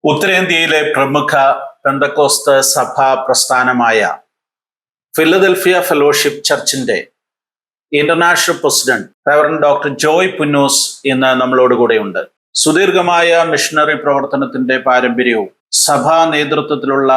ഉത്തരേന്ത്യയിലെ പ്രമുഖ പെന്തക്കോസ്ത് സഭാ പ്രസ്ഥാനമായ ഫിലദൽഫിയ ഫെലോഷിപ്പ് ചർച്ചിന്റെ international president reverend doctor Joy Punnoose ഇന്ന് നമ്മളോട് കൂടെയുണ്ട്. സുദീർഘമായ മിഷണറി പ്രവർത്തനത്തിന്റെ പാരമ്പര്യവും സഭാ നേതൃത്വത്തിലുള്ള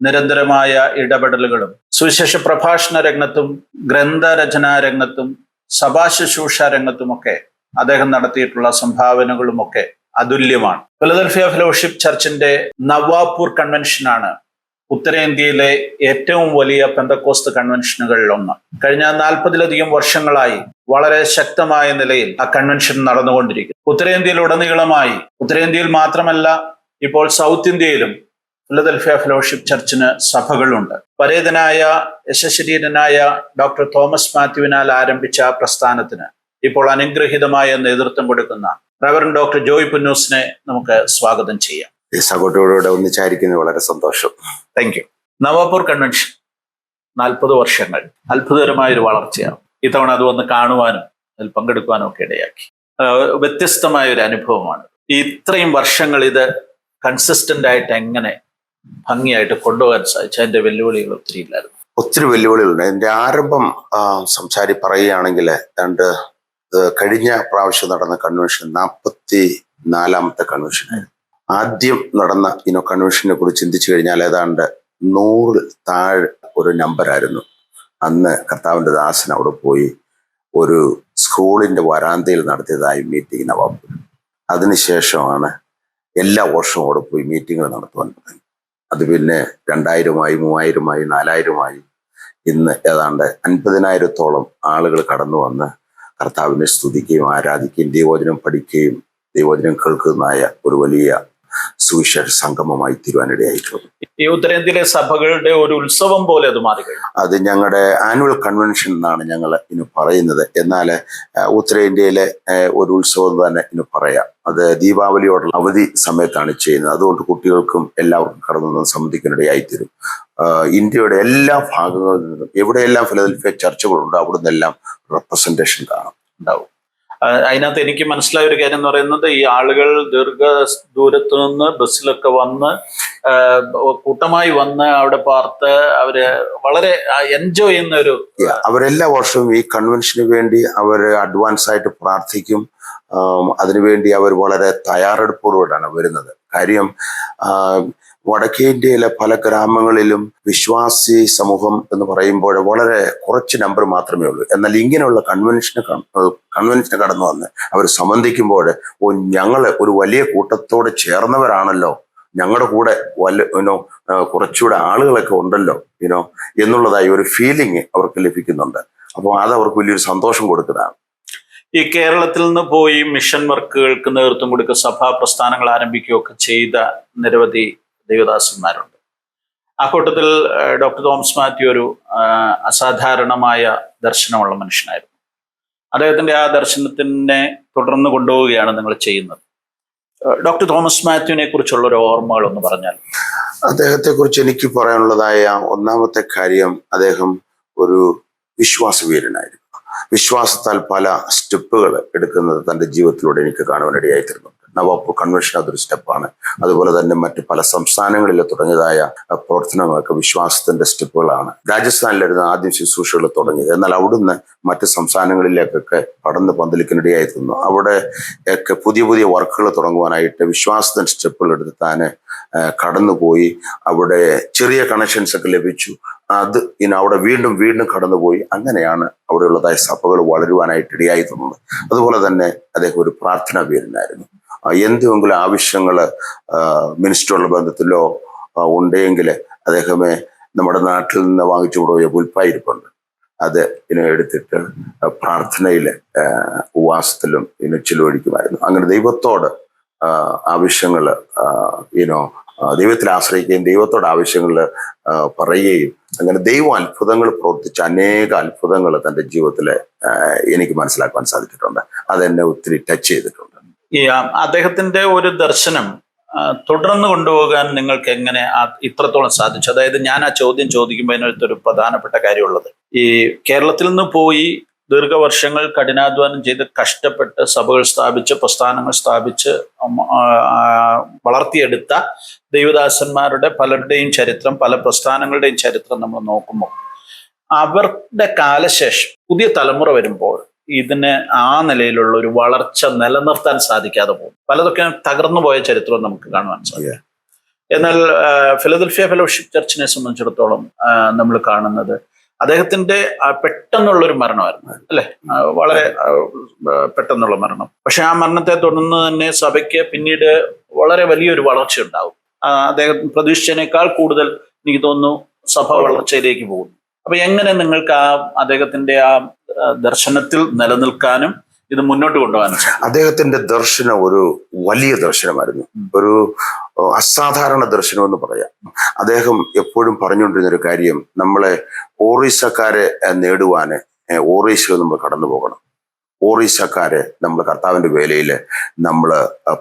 നിരന്തരമായ ഇടപെടലുകളും സുവിശേഷ പ്രഭാഷണ രംഗത്തും ഗ്രന്ഥരചനാ രംഗത്തും സഭാ ശുശ്രൂഷ രംഗത്തുമൊക്കെ അദ്ദേഹം നടത്തിയിട്ടുള്ള സംഭാവനകളുമൊക്കെ അതുല്യമാണ്. ഫിലദൽഫിയ ഫെലോഷിപ്പ് ചർച്ചിന്റെ നവാപൂർ കൺവെൻഷനാണ് ഉത്തരേന്ത്യയിലെ ഏറ്റവും വലിയ പെന്തക്കോസ്ത് കൺവെൻഷനുകളിൽ ഒന്ന്. കഴിഞ്ഞ 40-ലധികം വർഷങ്ങളായി വളരെ ശക്തമായ നിലയിൽ ആ കൺവെൻഷൻ നടന്നുകൊണ്ടിരിക്കുന്നു. ഉത്തരേന്ത്യയിലുടനീളമായി, ഉത്തരേന്ത്യയിൽ മാത്രമല്ല, ഇപ്പോൾ സൗത്ത് ഇന്ത്യയിലും ഫിലദൽഫിയ ഫെലോഷിപ്പ് ചർച്ചിന് സഭകളുണ്ട്. പരേതനായ യശശരീരനായ ഡോക്ടർ തോമസ് മാത്യുവിനാൽ ആരംഭിച്ച ആ പ്രസ്ഥാനത്തിന് ഇപ്പോൾ അനുഗ്രഹീതമായ നേതൃത്വം കൊടുക്കുന്ന റവറൻഡ് ഡോക്ടർ ജോയ് പുന്നൂസിനെ നമുക്ക് സ്വാഗതം ചെയ്യാം. ഈ സഹോദരരോട് ഒന്നിച്ചായിരിക്കുന്നത് വളരെ സന്തോഷം. Thank you. നവാപൂർ കൺവെൻഷൻ 40 വർഷങ്ങൾ അത്ഭുതകരമായൊരു വളർച്ചയാണ്. ഇത്തവണ അത് വന്ന് കാണുവാനും അതിൽ പങ്കെടുക്കുവാനും ഒക്കെ ഇടയാക്കി. വ്യത്യസ്തമായ ഒരു അനുഭവമാണ്. ഇത്രയും വർഷങ്ങൾ ഇത് കൺസിസ്റ്റന്റ് ആയിട്ട് എങ്ങനെ ഭംഗിയായിട്ട് കൊണ്ടുപോകാൻ സാധിച്ചു? അതിന്റെ വെല്ലുവിളികൾ ഒത്തിരി ഇല്ലായിരുന്നു. ഒത്തിരി വെല്ലുവിളികളുണ്ട്. എൻ്റെ ആരംഭം പറയുകയാണെങ്കിൽ കഴിഞ്ഞ പ്രാവശ്യം നടന്ന കൺവെൻഷൻ 44ാമത്തെ കൺവെൻഷനായിരുന്നു. ആദ്യം നടന്ന കൺവെൻഷനെ കുറിച്ച് ചിന്തിച്ചു കഴിഞ്ഞാൽ ഏതാണ്ട് 100 താഴെ ഒരു നമ്പറായിരുന്നു. അന്ന് കർത്താവിൻ്റെ ദാസൻ അവിടെ പോയി ഒരു സ്കൂളിന്റെ വരാന്തയിൽ നടത്തിയതായി മീറ്റിംഗ് നവാപൂർ. അതിനുശേഷമാണ് എല്ലാ വർഷവും അവിടെ പോയി മീറ്റിങ്ങുകൾ നടത്തുവാൻ തുടങ്ങി. അത് പിന്നെ 2000-മായി 3000-മായി 4000-മായി ഇന്ന് ഏതാണ്ട് 50,000-ഓളം ആളുകൾ കടന്നു വന്ന് കർത്താവിനെ സ്തുതിക്കുകയും ആരാധിക്കുകയും ദൈവവചനം പഠിക്കുകയും ദൈവവചനം കേൾക്കുന്നതായ ഒരു വലിയ സുവിശേഷ സംഗമമായി തീരുവാനിടയായിട്ടുണ്ട്. ഈ ഉത്തരേന്ത്യയിലെ സഭകളുടെ ഒരു ഉത്സവം പോലെ അത് മാറി. അത് ഞങ്ങളുടെ ആനുവൽ കൺവെൻഷൻ എന്നാണ് ഞങ്ങൾ ഇന്ന് പറയുന്നത്. എന്നാൽ ഉത്തരേന്ത്യയിലെ ഒരു ഉത്സവം തന്നെ ഇന്ന് പറയാം. അത് ദീപാവലിയോടുള്ള അവധി സമയത്താണ് ചെയ്യുന്നത്. അതുകൊണ്ട് കുട്ടികൾക്കും എല്ലാവർക്കും കടന്നു സംബന്ധിക്കാനിടയായിത്തീരും. ഇന്ത്യയുടെ എല്ലാ ഭാഗങ്ങളിൽ നിന്നും എവിടെയെല്ലാം ഫിലദൽഫിയ ചർച്ചുകളുണ്ടോ അവിടെ നിന്നെല്ലാം റെപ്രസെന്റേഷൻ ഉണ്ടാവും. അതിനകത്ത് എനിക്ക് മനസ്സിലായ ഒരു കാര്യം എന്ന് പറയുന്നത്, ഈ ആളുകൾ ദൂരത്തു നിന്ന് ബസ്സിലൊക്കെ വന്ന് കൂട്ടമായി വന്ന് അവിടെ പാർത്ത് അവര് വളരെ എൻജോയ് ചെയ്യുന്ന ഒരു അവരെല്ലാ വർഷവും ഈ കൺവെൻഷന് വേണ്ടി അവർ അഡ്വാൻസ് ആയിട്ട് പ്രാർത്ഥിക്കും. അതിനുവേണ്ടി അവർ വളരെ തയ്യാറെടുപ്പോടുകൂടാണ് വരുന്നത്. കാര്യം വടക്കേ ഇന്ത്യയിലെ പല ഗ്രാമങ്ങളിലും വിശ്വാസി സമൂഹം എന്ന് പറയുമ്പോൾ വളരെ കുറച്ച് നമ്പർ മാത്രമേ ഉള്ളൂ. എന്നാൽ ഇങ്ങനെയുള്ള കൺവെൻഷന് കടന്നു വന്ന് അവർ സംബന്ധിക്കുമ്പോൾ ഞങ്ങൾ ഒരു വലിയ കൂട്ടത്തോട് ചേർന്നവരാണല്ലോ, ഞങ്ങളുടെ കൂടെ കുറച്ചുകൂടെ ആളുകളൊക്കെ ഉണ്ടല്ലോ എന്നുള്ളതായി ഒരു ഫീലിംഗ് അവർക്ക് ലഭിക്കുന്നുണ്ട്. അപ്പോൾ അത് അവർക്ക് വലിയൊരു സന്തോഷം കൊടുക്കുന്നതാണ്. ഈ കേരളത്തിൽ നിന്ന് പോയി മിഷൻ വർക്കുകൾക്ക് നേതൃത്വം കൊടുക്കുക, സഭാ പ്രസ്ഥാനങ്ങൾ ആരംഭിക്കുകയൊക്കെ ചെയ്ത നിരവധി ദൈവദാസന്മാരുണ്ട്. ആ കൂട്ടത്തിൽ ഡോക്ടർ തോമസ് മാത്യു ഒരു അസാധാരണമായ ദർശനമുള്ള മനുഷ്യനായിരുന്നു. അദ്ദേഹത്തിന്റെ ആ ദർശനത്തിനെ തുടർന്ന് കൊണ്ടുപോവുകയാണ് നിങ്ങൾ ചെയ്യുന്നത്. ഡോക്ടർ തോമസ് മാത്യുവിനെ കുറിച്ചുള്ള ഒരു ഓർമ്മകൾ ഒന്ന് പറഞ്ഞാൽ. അദ്ദേഹത്തെ കുറിച്ച് എനിക്ക് പറയാനുള്ളതായ ഒന്നാമത്തെ കാര്യം, അദ്ദേഹം ഒരു വിശ്വാസവീരനായിരുന്നു. വിശ്വാസത്താൽ പല സ്റ്റെപ്പുകൾ എടുക്കുന്നത് തൻ്റെ ജീവിതത്തിലൂടെ എനിക്ക് കാണുവാനിടയായിത്തീരുന്നുണ്ട്. നവാപൂർ കൺവെൻഷൻ അതൊരു സ്റ്റെപ്പാണ്. അതുപോലെ തന്നെ മറ്റ് പല സംസ്ഥാനങ്ങളിൽ തുടങ്ങിയതായ പ്രവർത്തനങ്ങളൊക്കെ വിശ്വാസത്തിന്റെ സ്റ്റെപ്പുകളാണ്. രാജസ്ഥാനിലായിരുന്നു ആദ്യം ശുശ്രൂഷകൾ തുടങ്ങിയത്. എന്നാൽ അവിടുന്ന് മറ്റ് സംസ്ഥാനങ്ങളിലേക്കൊക്കെ പടർന്ന് പന്തലിക്കാനിടയായിരുന്നു. അവിടെ ഒക്കെ പുതിയ പുതിയ വർക്കുകൾ തുടങ്ങുവാനായിട്ട് വിശ്വാസത്തിന്റെ സ്റ്റെപ്പുകൾ എടുത്ത് താന് കടന്നുപോയി. അവിടെ ചെറിയ കണക്ഷൻസ് ഒക്കെ ലഭിച്ചു. അത് അവിടെ വീണ്ടും വീണ്ടും കടന്നുപോയി. അങ്ങനെയാണ് അവിടെയുള്ളതായ സഭകൾ വളരുവാനായിട്ട് ഇടയായി തോന്നുന്നത്. അതുപോലെ തന്നെ അദ്ദേഹം ഒരു പ്രാർത്ഥനാ വീരനായിരുന്നു. എന്തെങ്കിലും ആവശ്യങ്ങൾ മിനിസ്റ്ററുള്ള ബന്ധത്തിലോ ഉണ്ടെങ്കിൽ അദ്ദേഹമേ നമ്മുടെ നാട്ടിൽ നിന്ന് വാങ്ങിച്ചു കൊണ്ടുപോയ പുൽപ്പായിരിപ്പുണ്ട്, അത് എടുത്തിട്ട് പ്രാർത്ഥനയിൽ ഉപവാസത്തിലും ചിലവഴിക്കുമായിരുന്നു. അങ്ങനെ ദൈവത്തോട് ആവശ്യങ്ങൾ ദൈവത്തിൽ ആശ്രയിക്കുകയും ദൈവത്തോട് ആവശ്യങ്ങൾ പറയുകയും അങ്ങനെ ദൈവം അത്ഭുതങ്ങൾ പ്രവർത്തിച്ച അനേക അത്ഭുതങ്ങൾ തൻ്റെ ജീവിതത്തിൽ എനിക്ക് മനസ്സിലാക്കാൻ സാധിച്ചിട്ടുണ്ട്. അതെന്നെ ഒത്തിരി ടച്ച് ചെയ്തിട്ടുണ്ട്. ഈ അദ്ദേഹത്തിന്റെ ഒരു ദർശനം തുടർന്ന് കൊണ്ടുപോകാൻ നിങ്ങൾക്ക് എങ്ങനെ ഇത്രത്തോളം സാധിച്ചു? അതായത് ഞാൻ ആ ചോദ്യം ചോദിക്കുമ്പോൾ അതിനകത്തൊരു പ്രധാനപ്പെട്ട കാര്യമുള്ളത്, ഈ കേരളത്തിൽ നിന്ന് പോയി ദീർഘവർഷങ്ങൾ കഠിനാധ്വാനം ചെയ്ത് കഷ്ടപ്പെട്ട് സഭകൾ സ്ഥാപിച്ച് പ്രസ്ഥാനങ്ങൾ സ്ഥാപിച്ച് വളർത്തിയെടുത്ത ദൈവദാസന്മാരുടെ പലരുടെയും ചരിത്രം, പല പ്രസ്ഥാനങ്ങളുടെയും ചരിത്രം നമ്മൾ നോക്കുമ്പോൾ അവരുടെ കാലശേഷം പുതിയ തലമുറ വരുമ്പോൾ ഇതിന് ആ നിലയിലുള്ള ഒരു വളർച്ച നിലനിർത്താൻ സാധിക്കാതെ പോകും. പലതൊക്കെ തകർന്നു പോയ ചരിത്രം നമുക്ക് കാണുവാൻ സാധിക്കും. എന്നാൽ ഫിലദൽഫിയ ഫെലോഷിപ്പ് ചർച്ചിനെ സംബന്ധിച്ചിടത്തോളം നമ്മൾ കാണുന്നത് അദ്ദേഹത്തിന്റെ പെട്ടെന്നുള്ളൊരു മരണമായിരുന്നു, അല്ലെ? വളരെ പെട്ടെന്നുള്ള മരണം. പക്ഷെ ആ മരണത്തെ തുടർന്ന് തന്നെ സഭയ്ക്ക് പിന്നീട് വളരെ വലിയൊരു വളർച്ച ഉണ്ടാവും. അദ്ദേഹം പ്രതീക്ഷിച്ചതിനേക്കാൾ കൂടുതൽ എനിക്ക് തോന്നുന്നു സഭ വളർച്ചയിലേക്ക് പോകുന്നു. അപ്പൊ എങ്ങനെ നിങ്ങൾക്ക് അദ്ദേഹത്തിന്റെ ആ ദർശനത്തിൽ നിലനിൽക്കാനും ഇത് മുന്നോട്ട് കൊണ്ടുപോകാനും? അദ്ദേഹത്തിന്റെ ദർശനം ഒരു വലിയ ദർശനമായിരുന്നു, ഒരു അസാധാരണ ദർശനം എന്ന് പറയാം. അദ്ദേഹം എപ്പോഴും പറഞ്ഞുകൊണ്ടിരുന്ന ഒരു കാര്യം, നമ്മളെ ഓറീസക്കാരെ നേടുവാന് ഓറീസ നമ്മൾ കടന്നു പോകണം. ഓറീസക്കാരെ നമ്മൾ കർത്താവിന്റെ വേലയിൽ നമ്മൾ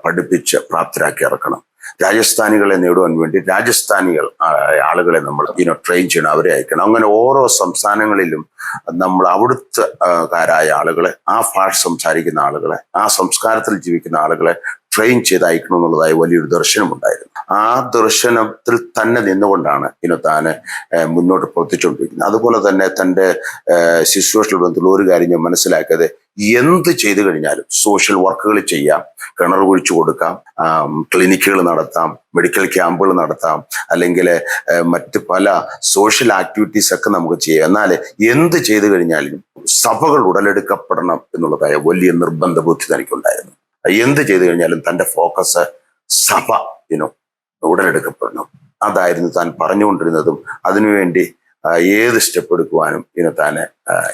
പഠിപ്പിച്ച് പ്രാപ്തരാക്കി ഇറക്കണം. രാജസ്ഥാനികളെ നേടുവാൻ വേണ്ടി രാജസ്ഥാനികൾ ആളുകളെ നമ്മൾ ട്രെയിൻ ചെയ്യണം, അവരെ അയക്കണം. അങ്ങനെ ഓരോ സംസ്ഥാനങ്ങളിലും നമ്മൾ അവിടുത്തെ കാരായ ആളുകളെ, ആ ഭാഷ സംസാരിക്കുന്ന ആളുകളെ, ആ സംസ്കാരത്തിൽ ജീവിക്കുന്ന ആളുകളെ ട്രെയിൻ ചെയ്ത് അയക്കണം എന്നുള്ളതായി വലിയൊരു ദർശനമുണ്ടായിരുന്നു. ആ ദർശനത്തിൽ തന്നെ നിന്നുകൊണ്ടാണ് താന് മുന്നോട്ട് പ്രവർത്തിച്ചുകൊണ്ടിരിക്കുന്നത്. അതുപോലെ തന്നെ തൻ്റെ ശുശ്രൂഷയുടെ ബന്ധത്തിൽ ഒരു കാര്യം ഞാൻ മനസ്സിലാക്കിയത്, എന്ത് ചെയ്തു കഴിഞ്ഞാലും സോഷ്യൽ വർക്കുകൾ ചെയ്യാം, കിണർ കുഴിച്ചു കൊടുക്കാം, ക്ലിനിക്കുകൾ നടത്താം, മെഡിക്കൽ ക്യാമ്പുകൾ നടത്താം, അല്ലെങ്കിൽ മറ്റ് പല സോഷ്യൽ ആക്ടിവിറ്റീസ് ഒക്കെ നമുക്ക് ചെയ്യാം. എന്നാൽ എന്ത് ചെയ്തു കഴിഞ്ഞാലും സഭകൾ ഉടലെടുക്കപ്പെടണം എന്നുള്ളതായ വലിയ നിർബന്ധ ബുദ്ധി തനിക്കുണ്ടായിരുന്നു. എന്ത് ചെയ്തു കഴിഞ്ഞാലും തൻ്റെ ഫോക്കസ് സഭ ഉടലെടുക്കപ്പെടണം. അതായിരുന്നു താൻ പറഞ്ഞുകൊണ്ടിരുന്നതും. അതിനുവേണ്ടി ഏത് സ്റ്റെപ്പ് എടുക്കുവാനും താൻ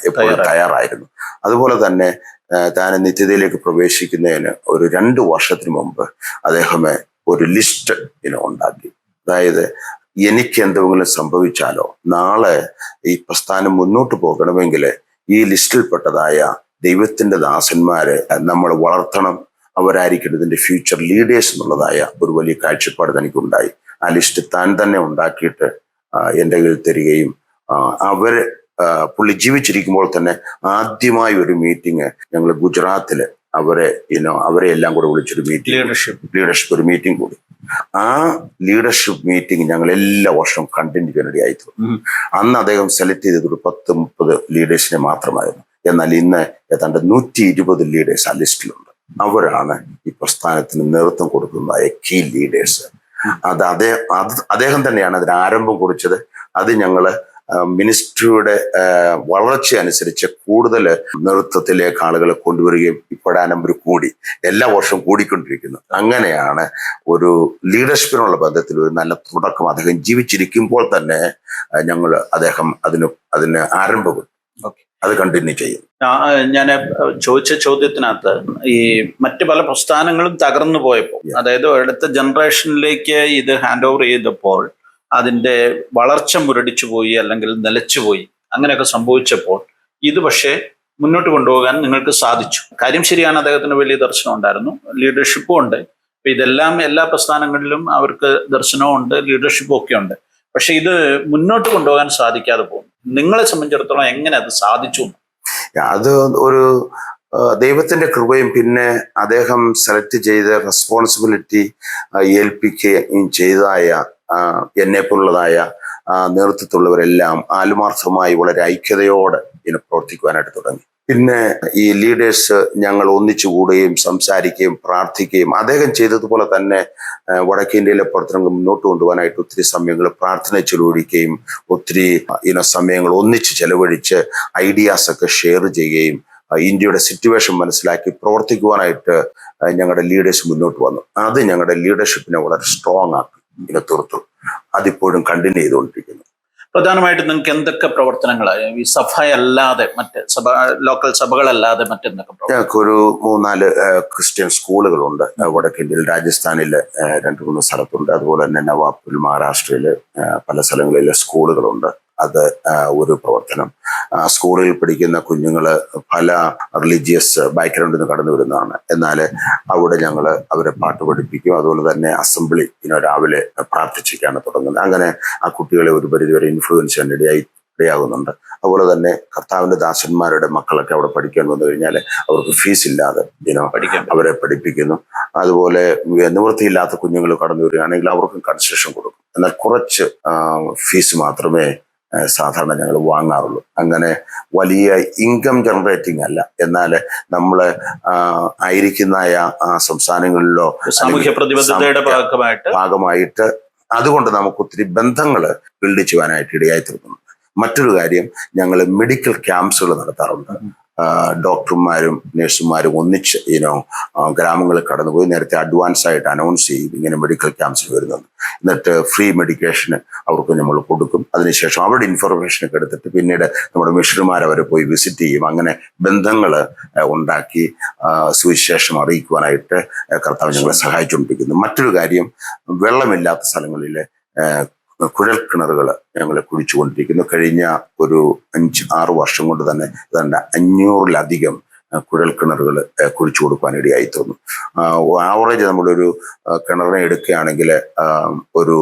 എപ്പോഴും തയ്യാറായിരുന്നു. അതുപോലെ തന്നെ താൻ നിത്യതയിലേക്ക് പ്രവേശിക്കുന്നതിന് ഒരു 2 വർഷത്തിന് മുമ്പ് അദ്ദേഹം ഒരു ലിസ്റ്റ് ഉണ്ടാക്കി. അതായത് എനിക്ക് എന്തെങ്കിലും സംഭവിച്ചാലോ, നാളെ ഈ പ്രസ്ഥാനം മുന്നോട്ട് പോകണമെങ്കിൽ ഈ ലിസ്റ്റിൽപ്പെട്ടതായ ദൈവത്തിന്റെ ദാസന്മാരെ നമ്മൾ വളർത്തണം, അവരായിരിക്കും ഇതിന്റെ ഫ്യൂച്ചർ ലീഡേഴ്സ് എന്നുള്ളതായ ഒരു വലിയ കാഴ്ചപ്പാട് തനിക്കുണ്ടായി. ആ ലിസ്റ്റ് താൻ തന്നെ ഉണ്ടാക്കിയിട്ട് എൻ്റെ കയ്യിൽ തരികയും പുള്ളി ജീവിച്ചിരിക്കുമ്പോൾ തന്നെ ആദ്യമായി ഒരു മീറ്റിംഗ് ഞങ്ങൾ ഗുജറാത്തില് അവരെ എല്ലാം കൂടെ വിളിച്ചൊരു മീറ്റിംഗ്, ലീഡർഷിപ്പ് ഒരു മീറ്റിംഗ് കൂടി. ആ ലീഡർഷിപ്പ് മീറ്റിംഗ് ഞങ്ങൾ എല്ലാ വർഷവും കണ്ടിന്യൂ ചെയ്യാനിടയായിരുന്നു. അന്ന് അദ്ദേഹം സെലക്ട് ചെയ്തത് ഒരു 10-30 ലീഡേഴ്സിനെ മാത്രമായിരുന്നു. എന്നാൽ ഇന്ന് ഏതാണ്ട് 120 ലീഡേഴ്സ് ആ ലിസ്റ്റിലുണ്ട്. അവരാണ് ഈ പ്രസ്ഥാനത്തിന് നേതൃത്വം കൊടുക്കുന്നതായ കീ ലീഡേഴ്സ്. അദ്ദേഹം തന്നെയാണ് അതിന് ആരംഭം കുറിച്ചത്. അത് ഞങ്ങള് മിനിസ്ട്രിയുടെ വളർച്ച അനുസരിച്ച് കൂടുതൽ നേതൃത്വത്തിലേക്ക് ആളുകളെ കൊണ്ടുവരികയും ഇപ്പോൾ ആ നമ്പർ കൂടി എല്ലാ വർഷവും കൂടിക്കൊണ്ടിരിക്കുന്നു. അങ്ങനെയാണ് ഒരു ലീഡർഷിപ്പിനുള്ള ബന്ധത്തിൽ ഒരു നല്ല തുടക്കം അദ്ദേഹം ജീവിച്ചിരിക്കുമ്പോൾ തന്നെ അദ്ദേഹം അതിന് ആരംഭം അത് കണ്ടിന്യൂ ചെയ്യും. ഞാൻ ചോദിച്ച ചോദ്യത്തിനകത്ത് ഈ മറ്റ് പല പ്രസ്ഥാനങ്ങളും തകർന്നു പോയപ്പോൾ, അതായത് അടുത്ത ജനറേഷനിലേക്ക് ഇത് ഹാൻഡ് ഓവർ ചെയ്തപ്പോൾ അതിന്റെ വളർച്ച മുരടിച്ചു പോയി, അല്ലെങ്കിൽ നിലച്ചുപോയി, അങ്ങനെയൊക്കെ സംഭവിച്ചപ്പോൾ ഇത് പക്ഷേ മുന്നോട്ട് കൊണ്ടുപോകാൻ നിങ്ങൾക്ക് സാധിച്ചു. കാര്യം ശരിയാണ്, അദ്ദേഹത്തിന് വലിയ ദർശനം ഉണ്ടായിരുന്നു, ലീഡർഷിപ്പും ഉണ്ട്. അപ്പൊ ഇതെല്ലാം എല്ലാ പ്രസ്ഥാനങ്ങളിലും അവർക്ക് ദർശനവും ഉണ്ട്, ലീഡർഷിപ്പും ഒക്കെ ഉണ്ട്. പക്ഷെ ഇത് മുന്നോട്ട് കൊണ്ടുപോകാൻ സാധിക്കാതെ പോകും. നിങ്ങളെ സംബന്ധിച്ചിടത്തോളം എങ്ങനെ അത് സാധിച്ചു? അത് ഒരു ദൈവത്തിന്റെ കൃപയും പിന്നെ അദ്ദേഹം സെലക്ട് ചെയ്ത റെസ്പോൺസിബിലിറ്റി ഏൽപ്പിക്കുകയും ചെയ്തതായ എന്നെപ്പോലുള്ളതായ നേതൃത്വത്തിലുള്ളവരെല്ലാം ആത്മാർത്ഥമായി വളരെ ഐക്യതയോടെ പ്രവർത്തിക്കുവാനായിട്ട് തുടങ്ങി. പിന്നെ ഈ ലീഡേഴ്സ് ഞങ്ങൾ ഒന്നിച്ചുകൂടുകയും സംസാരിക്കുകയും പ്രാർത്ഥിക്കുകയും അദ്ദേഹം ചെയ്തതുപോലെ തന്നെ വടക്കേ ഇന്ത്യയിലെ പ്രവർത്തനങ്ങൾ മുന്നോട്ട് കൊണ്ടുപോകാനായിട്ട് ഒത്തിരി സമയങ്ങൾ പ്രാർത്ഥന ചെലവഴിക്കുകയും ഒത്തിരി സമയങ്ങൾ ഒന്നിച്ച് ചെലവഴിച്ച് ഐഡിയാസ് ഒക്കെ ഷെയർ ചെയ്യുകയും ഇന്ത്യയുടെ സിറ്റുവേഷൻ മനസ്സിലാക്കി പ്രവർത്തിക്കുവാനായിട്ട് ഞങ്ങളുടെ ലീഡേഴ്സ് മുന്നോട്ട് വന്നു. അത് ഞങ്ങളുടെ ലീഡർഷിപ്പിനെ വളരെ സ്ട്രോങ് ആക്കി തീർത്തു. അതിപ്പോഴും കണ്ടിന്യൂ ചെയ്തുകൊണ്ടിരിക്കുന്നു. പ്രധാനമായിട്ടും നിങ്ങൾക്ക് എന്തൊക്കെ പ്രവർത്തനങ്ങളാണ് ഈ സഭയല്ലാതെ മറ്റ് ലോക്കൽ സഭകളല്ലാതെ മറ്റെന്തൊക്കെ? ഞങ്ങൾക്ക് ഒരു 3-4 ക്രിസ്ത്യൻ സ്കൂളുകളുണ്ട് വടക്കേ ഇന്ത്യയിൽ. രാജസ്ഥാനില് 2-3 സ്ഥലത്തുണ്ട്. അതുപോലെ തന്നെ നവാബിൽ മഹാരാഷ്ട്രയില് പല സ്ഥലങ്ങളിലെ സ്കൂളുകളുണ്ട്. അത് ഒരു പ്രവർത്തനം. സ്കൂളിൽ പഠിക്കുന്ന കുഞ്ഞുങ്ങള് പല റിലീജിയസ് ബാക്ക്ഗ്രൗണ്ടിൽ നിന്ന് കടന്നു വരുന്നതാണ്. എന്നാൽ അവിടെ ഞങ്ങൾ അവരെ പാട്ട് പഠിപ്പിക്കും. അതുപോലെ തന്നെ അസംബ്ലി രാവിലെ പ്രാർത്ഥിച്ചിട്ടാണ് തുടങ്ങുന്നത്. അങ്ങനെ ആ കുട്ടികളെ ഒരു പരിധിവരെ ഇൻഫ്ലുവൻസ് ചെയ്യാനിടയായി ഇടയാകുന്നുണ്ട്. അതുപോലെ തന്നെ കർത്താവിന്റെ ദാസന്മാരുടെ മക്കളൊക്കെ അവിടെ പഠിക്കാൻ വന്നു കഴിഞ്ഞാൽ അവർക്ക് ഫീസ് ഇല്ലാതെ അവരെ പഠിപ്പിക്കുന്നു. അതുപോലെ നിവൃത്തിയില്ലാത്ത കുഞ്ഞുങ്ങൾ കടന്നു വരികയാണെങ്കിൽ അവർക്കും കൺസെഷൻ കൊടുക്കും. എന്നാൽ കുറച്ച് ഫീസ് മാത്രമേ സാധാരണ ഞങ്ങൾ വാങ്ങാറുള്ളൂ. അങ്ങനെ വലിയ ഇൻകം ജനറേറ്റിംഗ് അല്ല. എന്നാൽ നമ്മൾ ആയിരിക്കുന്ന ആ സംസ്ഥാനങ്ങളിലോ സാമൂഹ്യ പ്രതിബദ്ധതയുടെ ഭാഗമായിട്ട് അതുകൊണ്ട് നമുക്ക് ഒത്തിരി ബന്ധങ്ങൾ ബിൽഡ് ചെയ്യുവാനായിട്ട് ഇടയായി തീർന്നു. മറ്റൊരു കാര്യം, ഞങ്ങൾ മെഡിക്കൽ ക്യാമ്പ്സുകൾ നടത്താറുണ്ട്. ഡോക്ടർമാരും നഴ്സുമാരും ഒന്നിച്ച് ഗ്രാമങ്ങളിൽ കടന്നുപോയി നേരത്തെ അഡ്വാൻസ് ആയിട്ട് അനൗൺസ് ചെയ്യും ഇങ്ങനെ മെഡിക്കൽ ക്യാമ്പ്സിൽ വരുന്നത്. എന്നിട്ട് ഫ്രീ മെഡിക്കേഷന് അവർക്ക് നമ്മൾ കൊടുക്കും. അതിനുശേഷം അവരുടെ ഇൻഫർമേഷനൊക്കെ എടുത്തിട്ട് പിന്നീട് നമ്മുടെ മിഷണറിമാർ അവരെ പോയി വിസിറ്റ് ചെയ്യും. അങ്ങനെ ബന്ധങ്ങൾ ഉണ്ടാക്കി സുവിശേഷം അറിയിക്കുവാനായിട്ട് കർത്താവ് ഞങ്ങളെ സഹായിച്ചുകൊണ്ടിരിക്കുന്നു. മറ്റൊരു കാര്യം, വെള്ളമില്ലാത്ത സ്ഥലങ്ങളിൽ കുഴൽ കിണറുകൾ ഞങ്ങൾ കുഴിച്ചുകൊണ്ടിരിക്കുന്നു. കഴിഞ്ഞ ഒരു 5-6 വർഷം കൊണ്ട് തന്നെ ഏതാണ്ട് 500-ലധികം കുഴൽ കിണറുകൾ കുഴിച്ചു കൊടുക്കാനിടയായി തോന്നും. ആവറേജ് നമ്മളൊരു കിണറിനെ എടുക്കുകയാണെങ്കിൽ ഒരു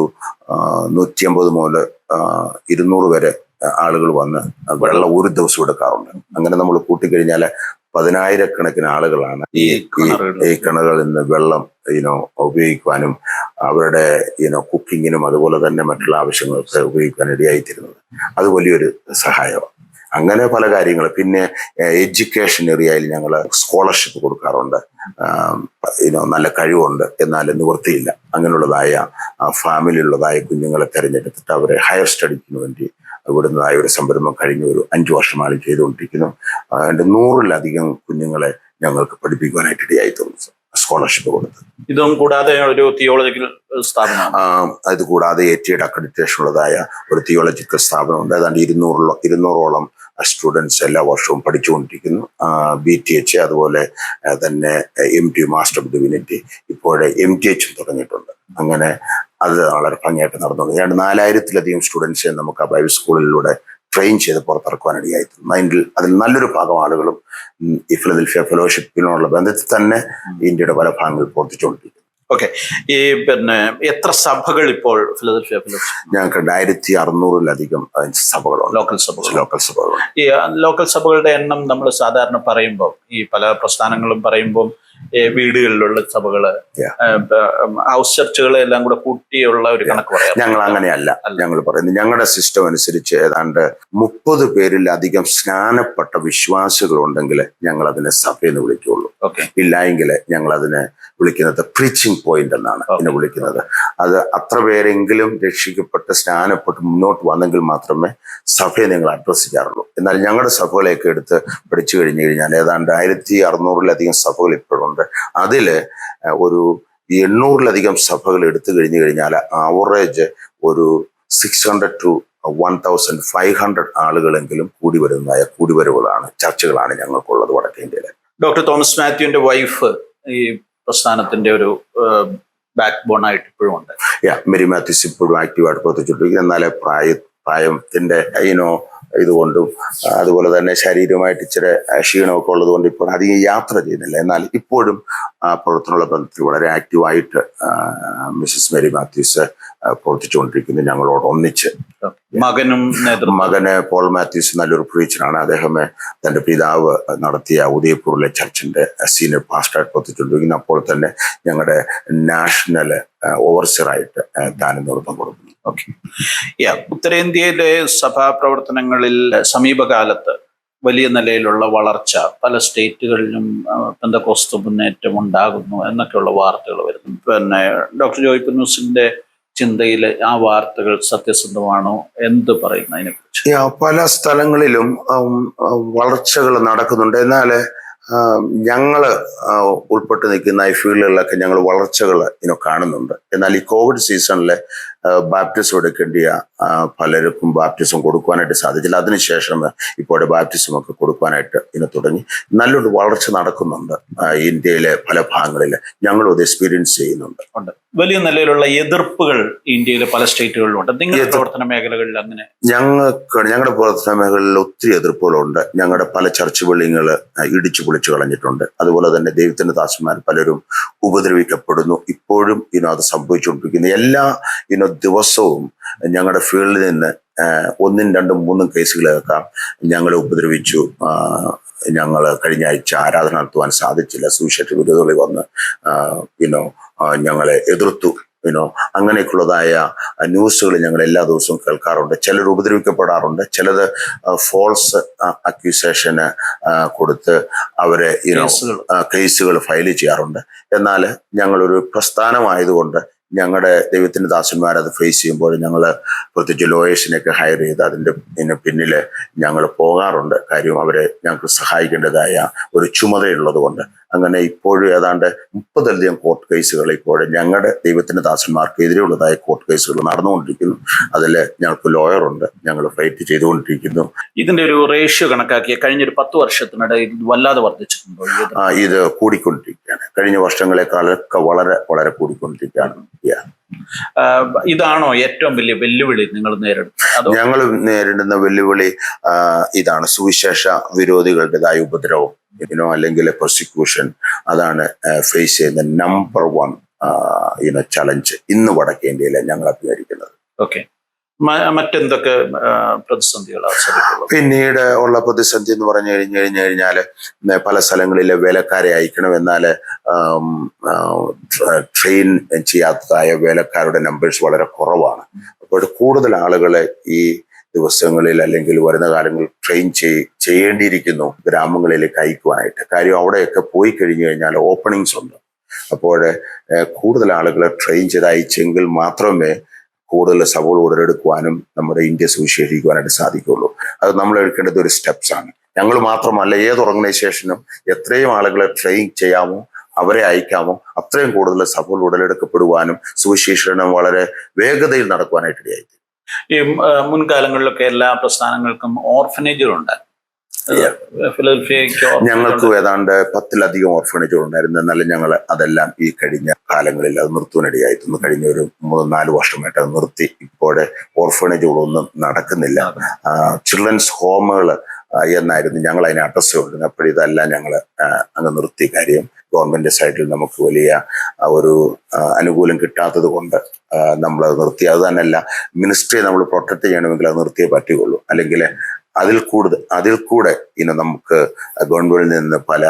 150 മുതൽ 200 വരെ ആളുകൾ വന്ന് വെള്ളം ഒരു ദിവസം എടുക്കാറുണ്ട്. അങ്ങനെ നമ്മൾ കൂട്ടിക്കഴിഞ്ഞാൽ 10,000-കണക്കിന് ആളുകളാണ് ഈ കിണറുകളിൽ നിന്ന് വെള്ളം ഉപയോഗിക്കുവാനും അവരുടെ കുക്കിങ്ങിനും അതുപോലെ തന്നെ മറ്റുള്ള ആവശ്യങ്ങൾക്ക് ഉപയോഗിക്കാൻ ഇടയായിത്തീരുന്നത്. അത് വലിയൊരു സഹായമാണ്. അങ്ങനെ പല കാര്യങ്ങൾ. പിന്നെ എഡ്യൂക്കേഷൻ ഏരിയയിൽ ഞങ്ങൾ സ്കോളർഷിപ്പ് കൊടുക്കാറുണ്ട്. നല്ല കഴിവുണ്ട് എന്നാൽ നിവൃത്തിയില്ല, അങ്ങനെയുള്ളതായ ഫാമിലിയുള്ളതായ കുഞ്ഞുങ്ങളെ തിരഞ്ഞെടുത്തിട്ട് അവരെ ഹയർ സ്റ്റഡിക്ക് വേണ്ടി വിടുന്നതായ ഒരു സംരംഭം കഴിഞ്ഞ ഒരു 5 വർഷമായി ചെയ്തുകൊണ്ടിരിക്കുന്നു. 100-ലധികം കുഞ്ഞുങ്ങളെ ഞങ്ങൾക്ക് പഠിപ്പിക്കുവാനായിട്ട് ഇടയായി തോന്നുന്നു സ്കോളർഷിപ്പ് കൊടുത്ത്. ഇതും കൂടാതെ ഒരു തിയോളജിക്കൽ സ്ഥാപനം, ഇത് കൂടാതെ ATA'യുടെ അക്രഡിറ്റേഷൻ ഉള്ളതായ ഒരു തിയോളജിക്കൽ സ്ഥാപനമുണ്ട്. ഏതാണ്ട് 200-ഓളം സ്റ്റുഡൻസ് എല്ലാ വർഷവും പഠിച്ചുകൊണ്ടിരിക്കുന്നു. BTH അതുപോലെ തന്നെ MT മാസ്റ്റർ ഓഫ് ഡിവിനിറ്റി, ഇപ്പോഴേ MTH തുടങ്ങിയിട്ടുണ്ട്. അങ്ങനെ അത് വളരെ ഭംഗിയായിട്ട് നടന്നു. 4,000-ലധികം സ്റ്റുഡൻസിനെ നമുക്ക് ആ ബൈബിൾ സ്കൂളിലൂടെ ട്രെയിൻ ചെയ്ത് പുറത്തിറക്കുവാനിടയായിട്ടുണ്ട്. അതിൽ നല്ലൊരു ഭാഗം ആളുകളും ഈ ഫിലദൽഫിയ ഫെലോഷിപ്പിനുള്ള ബന്ധത്തിൽ തന്നെ ഇന്ത്യയുടെ പല ഭാഗങ്ങളിൽ പ്രവർത്തിച്ചുകൊണ്ടിരിക്കുന്നു. ഓക്കെ. ഈ എത്ര സഭകൾ ഇപ്പോൾ ഫിലദൽഫിയ ഫെലോഷിപ്പ്? ഞങ്ങൾക്ക് 1,600-ലധികം സഭകളുണ്ട്, ലോക്കൽ സഭകളുണ്ട്. ഈ ലോക്കൽ സഭകളുടെ എണ്ണം നമ്മൾ സാധാരണ പറയുമ്പോൾ, ഈ പല പ്രസ്ഥാനങ്ങളും പറയുമ്പോൾ വീടുകളിലുള്ള സഭകള്, ഹൗസ് ചർച്ചുകളെ എല്ലാം കൂടെ കൂട്ടിയുള്ള ഒരു കണക്ക് പറയാം. ഞങ്ങൾ അങ്ങനെയല്ല. ഞങ്ങൾ പറയുന്നത്, ഞങ്ങളുടെ സിസ്റ്റം അനുസരിച്ച് ഏതാണ്ട് 30 പേരിലധികം സ്നാനപ്പെട്ട വിശ്വാസികൾ ഉണ്ടെങ്കിൽ ഞങ്ങൾ അതിനെ സഭയെന്ന് വിളിക്കുകയുള്ളൂ. ഇല്ല എങ്കിൽ ഞങ്ങൾ അതിനെ വിളിക്കുന്നത് പ്രീച്ചിങ് പോയിന്റ് എന്നാണ് ഇതിനെ വിളിക്കുന്നത്. അത് അത്ര പേരെങ്കിലും രക്ഷിക്കപ്പെട്ട് സ്നാനപ്പെട്ട് മുന്നോട്ട് വന്നെങ്കിൽ മാത്രമേ സഭയെ നിങ്ങൾ അഡ്രസ് ചെയ്യാറുള്ളൂ. എന്നാൽ ഞങ്ങളുടെ സഭകളെയൊക്കെ എടുത്ത് പഠിച്ചു കഴിഞ്ഞു കഴിഞ്ഞാൽ ഏതാണ്ട് 1,600-ലധികം സഭകൾ ഇപ്പോഴുണ്ട്. അതിൽ ഒരു 800-ലധികം സഭകൾ എടുത്തു കഴിഞ്ഞു കഴിഞ്ഞാൽ ആവറേജ് ഒരു 600 to 1,500 ആളുകളെങ്കിലും കൂടിവരവുകളാണ്, ചർച്ചകളാണ് ഞങ്ങൾക്കുള്ളത് വടക്കേ ഇന്ത്യയിൽ. ഡോക്ടർ തോമസ് മാത്യുവിന്റെ വൈഫ് ഈ പ്രസ്ഥാനത്തിന്റെ ഒരു ബാക്ക് ബോൺ ആയിട്ട് ഇപ്പോഴും ഉണ്ട്. മേരി മാത്യൂസ് ഇപ്പോഴും ആക്റ്റീവായിട്ട് പ്രവർത്തിച്ചുകൊണ്ടിരിക്കുന്നു. എന്നാലേ പ്രായത്തിന്റെ ഇതുകൊണ്ടും അതുപോലെ തന്നെ ശാരീരികമായിട്ട് ഇച്ചിരി ക്ഷീണമൊക്കെ ഉള്ളതുകൊണ്ട് ഇപ്പോൾ അധികം യാത്ര ചെയ്യുന്നില്ല. എന്നാൽ ഇപ്പോഴും ആ പ്രവർത്തനമുള്ള ബന്ധത്തിൽ വളരെ ആക്റ്റീവായിട്ട് മിസസ് മേരി മാത്യൂസ് പ്രവർത്തിച്ചുകൊണ്ടിരിക്കുന്നു ഞങ്ങളോട് ഒന്നിച്ച്. മകന് പോൾ മാത്യൂസ് നല്ലൊരു പ്രീച്ചറാണ്. അദ്ദേഹം തന്റെ പിതാവ് നടത്തിയ ഉദയപൂരിലെ ചർച്ചിന്റെ സീനിയർ പാസ്റ്ററായിട്ട് പ്രവർത്തിച്ചുകൊണ്ടിരിക്കുന്നു. അപ്പോൾ തന്നെ ഞങ്ങളുടെ നാഷണൽ ഓവർസിയറായിട്ട് താനും നേതൃത്വം കൊടുക്കുന്നു. ഉത്തരേന്ത്യയിലെ സഭാ പ്രവർത്തനങ്ങളിൽ സമീപകാലത്ത് വലിയ നിലയിലുള്ള വളർച്ച, പല സ്റ്റേറ്റുകളിലും പെന്തക്കോസ്ത് മുന്നേറ്റം ഉണ്ടാകുന്നു എന്നൊക്കെയുള്ള വാർത്തകൾ വരുന്നു. പിന്നെ ഡോക്ടർ ജോയ് പുന്നൂസിന്റെ ചിന്തയിൽ ആ വാർത്തകൾ സത്യസന്ധമാണോ? എന്ത് പറയുന്നു അതിനെക്കുറിച്ച്? പല സ്ഥലങ്ങളിലും വളർച്ചകൾ നടക്കുന്നുണ്ട്. എന്നാൽ ഞങ്ങള് ഉൾപ്പെട്ട് നിൽക്കുന്ന ഈ ഫീൽഡുകളിലൊക്കെ ഞങ്ങൾ വളർച്ചകൾ കാണുന്നുണ്ട്. എന്നാൽ ഈ കോവിഡ് സീസണിൽ ബാപ്റ്റിസം എടുക്കേണ്ടിയ പലർക്കും ബാപ്റ്റിസം കൊടുക്കുവാനായിട്ട് സാധിച്ചില്ല. അതിനുശേഷം ഇപ്പോൾ ബാപ്റ്റിസം ഒക്കെ കൊടുക്കുവാനായിട്ട് തുടങ്ങി. നല്ലൊരു വളർച്ച നടക്കുന്നുണ്ട് ഇന്ത്യയിലെ പല ഭാഗങ്ങളിൽ. ഞങ്ങളും അത് എക്സ്പീരിയൻസ് ചെയ്യുന്നുണ്ട്. വലിയ നിലയിലുള്ള എതിർപ്പുകൾ ഇന്ത്യയിലെ പല സ്റ്റേറ്റുകളിലുണ്ട്. നിങ്ങളുടെ പ്രവർത്തന മേഖലകളിൽ അങ്ങനെ? ഞങ്ങളുടെ പ്രവർത്തന മേഖലകളിൽ ഒത്തിരി എതിർപ്പുകളുണ്ട്. ഞങ്ങളുടെ പല ചർച്ച് ബിൽഡിങ്ങുകൾ ഇടിച്ചു പൊളിച്ചു കളഞ്ഞിട്ടുണ്ട്. അതുപോലെ തന്നെ ദൈവത്തിന്റെ ദാസന്മാർ പലരും ഉപദ്രവിക്കപ്പെടുന്നു. ഇപ്പോഴും അത് സംഭവിച്ചുകൊണ്ടിരിക്കുന്നു. എല്ലാ ദിവസവും ഞങ്ങളുടെ ഫീൽഡിൽ നിന്ന് ഒന്നും രണ്ടും മൂന്നും കേസുകളൊക്കെ ഞങ്ങളെ ഉപദ്രവിച്ചു. ഞങ്ങൾ കഴിഞ്ഞ ആഴ്ച ആരാധന നടത്തുവാൻ സാധിച്ചില്ല. സുവിശേഷ വിരോധികൾ വന്ന് ഞങ്ങളെ എതിർത്തു. അങ്ങനെയൊക്കെയുള്ളതായ ന്യൂസുകൾ ഞങ്ങൾ എല്ലാ ദിവസവും കേൾക്കാറുണ്ട്. ചിലർ ഉപദ്രവിക്കപ്പെടാറുണ്ട്, ചിലത് ഫോൾസ് അക്യൂസേഷന് കൊടുത്ത് അവരെ കേസുകൾ ഫയൽ ചെയ്യാറുണ്ട്. എന്നാൽ ഞങ്ങളൊരു പ്രസ്ഥാനമായതുകൊണ്ട് ഞങ്ങളുടെ ദൈവത്തിൻ്റെ ദാസന്മാർ അത് ഫേസ് ചെയ്യുമ്പോൾ ഞങ്ങൾ പ്രത്യേകിച്ച് ലോയേഴ്സിനെയൊക്കെ ഹയർ ചെയ്ത് അതിൻ്റെ പിന്നിൽ ഞങ്ങൾ പോകാറുണ്ട്. കാര്യം അവരെ ഞങ്ങൾക്ക് സഹായിക്കേണ്ടതായ ഒരു ചുമതലയുള്ളത് കൊണ്ട്. അങ്ങനെ ഇപ്പോഴും ഏതാണ്ട് 30-ലധികം കോർട്ട് കേസുകൾ ഇപ്പോൾ ഞങ്ങളുടെ ദൈവത്തിൻ്റെ ദാസന്മാർക്കെതിരെയുള്ളതായ കോർട്ട് കേസുകൾ നടന്നുകൊണ്ടിരിക്കുന്നു. അതിൽ ഞങ്ങൾക്ക് ലോയറുണ്ട്, ഞങ്ങൾ ഫൈറ്റ് ചെയ്തുകൊണ്ടിരിക്കുന്നു. ഇതിന്റെ ഒരു റേഷ്യോ കണക്കാക്കിയ കഴിഞ്ഞൊരു 10 വർഷത്തിനിടെ ഇത് വല്ലാതെ വർദ്ധിച്ചിട്ടുണ്ടോ? ഇത് കൂടിക്കൊണ്ടിരിക്കുകയാണ്. കഴിഞ്ഞ വർഷങ്ങളെക്കാളൊക്കെ വളരെ വളരെ കൂടിക്കൊണ്ടിരിക്കുകയാണ്. ഇതാണോ ഏറ്റവും വലിയ വെല്ലുവിളി നിങ്ങൾ നേരിടുന്നത്? ഞങ്ങൾ നേരിടുന്ന വെല്ലുവിളി ഇതാണ്: സുവിശേഷ വിരോധികളുടേതായ ഉപദ്രവം, അല്ലെങ്കിൽ പ്രോസിക്യൂഷൻ. അതാണ് ഫേസ് ചെയ്യുന്ന നമ്പർ 1 ചലഞ്ച് ഇന്ന് വടക്കേ ഇന്ത്യയിലെ ഞങ്ങൾ അഭിമുഖീകരിക്കുന്നത്. ഓക്കെ, മറ്റെന്തൊക്കെ പ്രതിസന്ധികളാണ്? പിന്നീട് ഉള്ള പ്രതിസന്ധി എന്ന് പറഞ്ഞു കഴിഞ്ഞാൽ പല സ്ഥലങ്ങളിലെ വേലക്കാരെ അയക്കണം, എന്നാൽ ട്രെയിൻ ചെയ്യാത്തതായ വേലക്കാരുടെ നമ്പേഴ്സ് വളരെ കുറവാണ്. അപ്പോൾ കൂടുതൽ ആളുകളെ ഈ ദിവസങ്ങളിൽ അല്ലെങ്കിൽ വരുന്ന കാലങ്ങളിൽ ട്രെയിൻ ചെയ്യേണ്ടിയിരിക്കുന്നു ഗ്രാമങ്ങളിലേക്ക് അയക്കുവാനായിട്ട്. കാര്യം അവിടെയൊക്കെ പോയി കഴിഞ്ഞു കഴിഞ്ഞാൽ ഓപ്പണിങ്സ് ഉണ്ട്. അപ്പോൾ കൂടുതൽ ആളുകളെ ട്രെയിൻ ചെയ്ത് അയച്ചെങ്കിൽ മാത്രമേ കൂടുതൽ സഭകൾ ഉടലെടുക്കുവാനും നമ്മുടെ ഇന്ത്യ സുവിശേഷിക്കുവാനായിട്ട് സാധിക്കുള്ളൂ. അത് നമ്മൾ എടുക്കേണ്ടത് ഒരു സ്റ്റെപ്സ് ആണ്. ഞങ്ങൾ മാത്രമല്ല, ഏത് ഓർഗനൈസേഷനും എത്രയും ആളുകളെ ട്രെയിൻ ചെയ്യാമോ അവരെ അയക്കാമോ അത്രയും കൂടുതൽ സഭകൾ ഉടലെടുക്കപ്പെടുവാനും സുവിശേഷണം വളരെ വേഗതയിൽ നടക്കുവാനായിട്ട് ഇടയായി. ഈ മുൻകാലങ്ങളിലൊക്കെ എല്ലാ പ്രസ്ഥാനങ്ങൾക്കും ഓർഫനേജുകളുണ്ട്. ഞങ്ങൾക്ക് ഏതാണ്ട് 10-ലധികം ഓർഫനേജുകൾ ഉണ്ടായിരുന്നു. എന്നാലും ഞങ്ങൾ അതെല്ലാം ഈ കഴിഞ്ഞ കാലങ്ങളിൽ അത് നിർത്തുവാനിടയായിരുന്നു. കഴിഞ്ഞ ഒരു 3-4 വർഷമായിട്ട് അത് നിർത്തി. ഇപ്പോഴെ ഓർഫനേജുകളൊന്നും നടക്കുന്നില്ല. ചിൽഡ്രൻസ് ഹോമുകൾ എന്നായിരുന്നു ഞങ്ങൾ അതിനെ അഡ്രസ് കൊടുക്കുന്നത്. അപ്പോഴിതെല്ലാം ഞങ്ങൾ അങ്ങ് നിർത്തി. കാര്യം ഗവൺമെന്റ് സൈഡിൽ നമുക്ക് വലിയ ഒരു അനുകൂലം കിട്ടാത്തത് കൊണ്ട് നമ്മളത് നിർത്തി. അത് തന്നെയല്ല, മിനിസ്ട്രിയെ നമ്മൾ പ്രൊട്ടക്ട് ചെയ്യണമെങ്കിൽ അത് നിർത്തിയേ പറ്റുകയുള്ളൂ. അല്ലെങ്കിൽ അതിൽ കൂടെ നമുക്ക് ഗവൺമെന്റിൽ നിന്ന് പല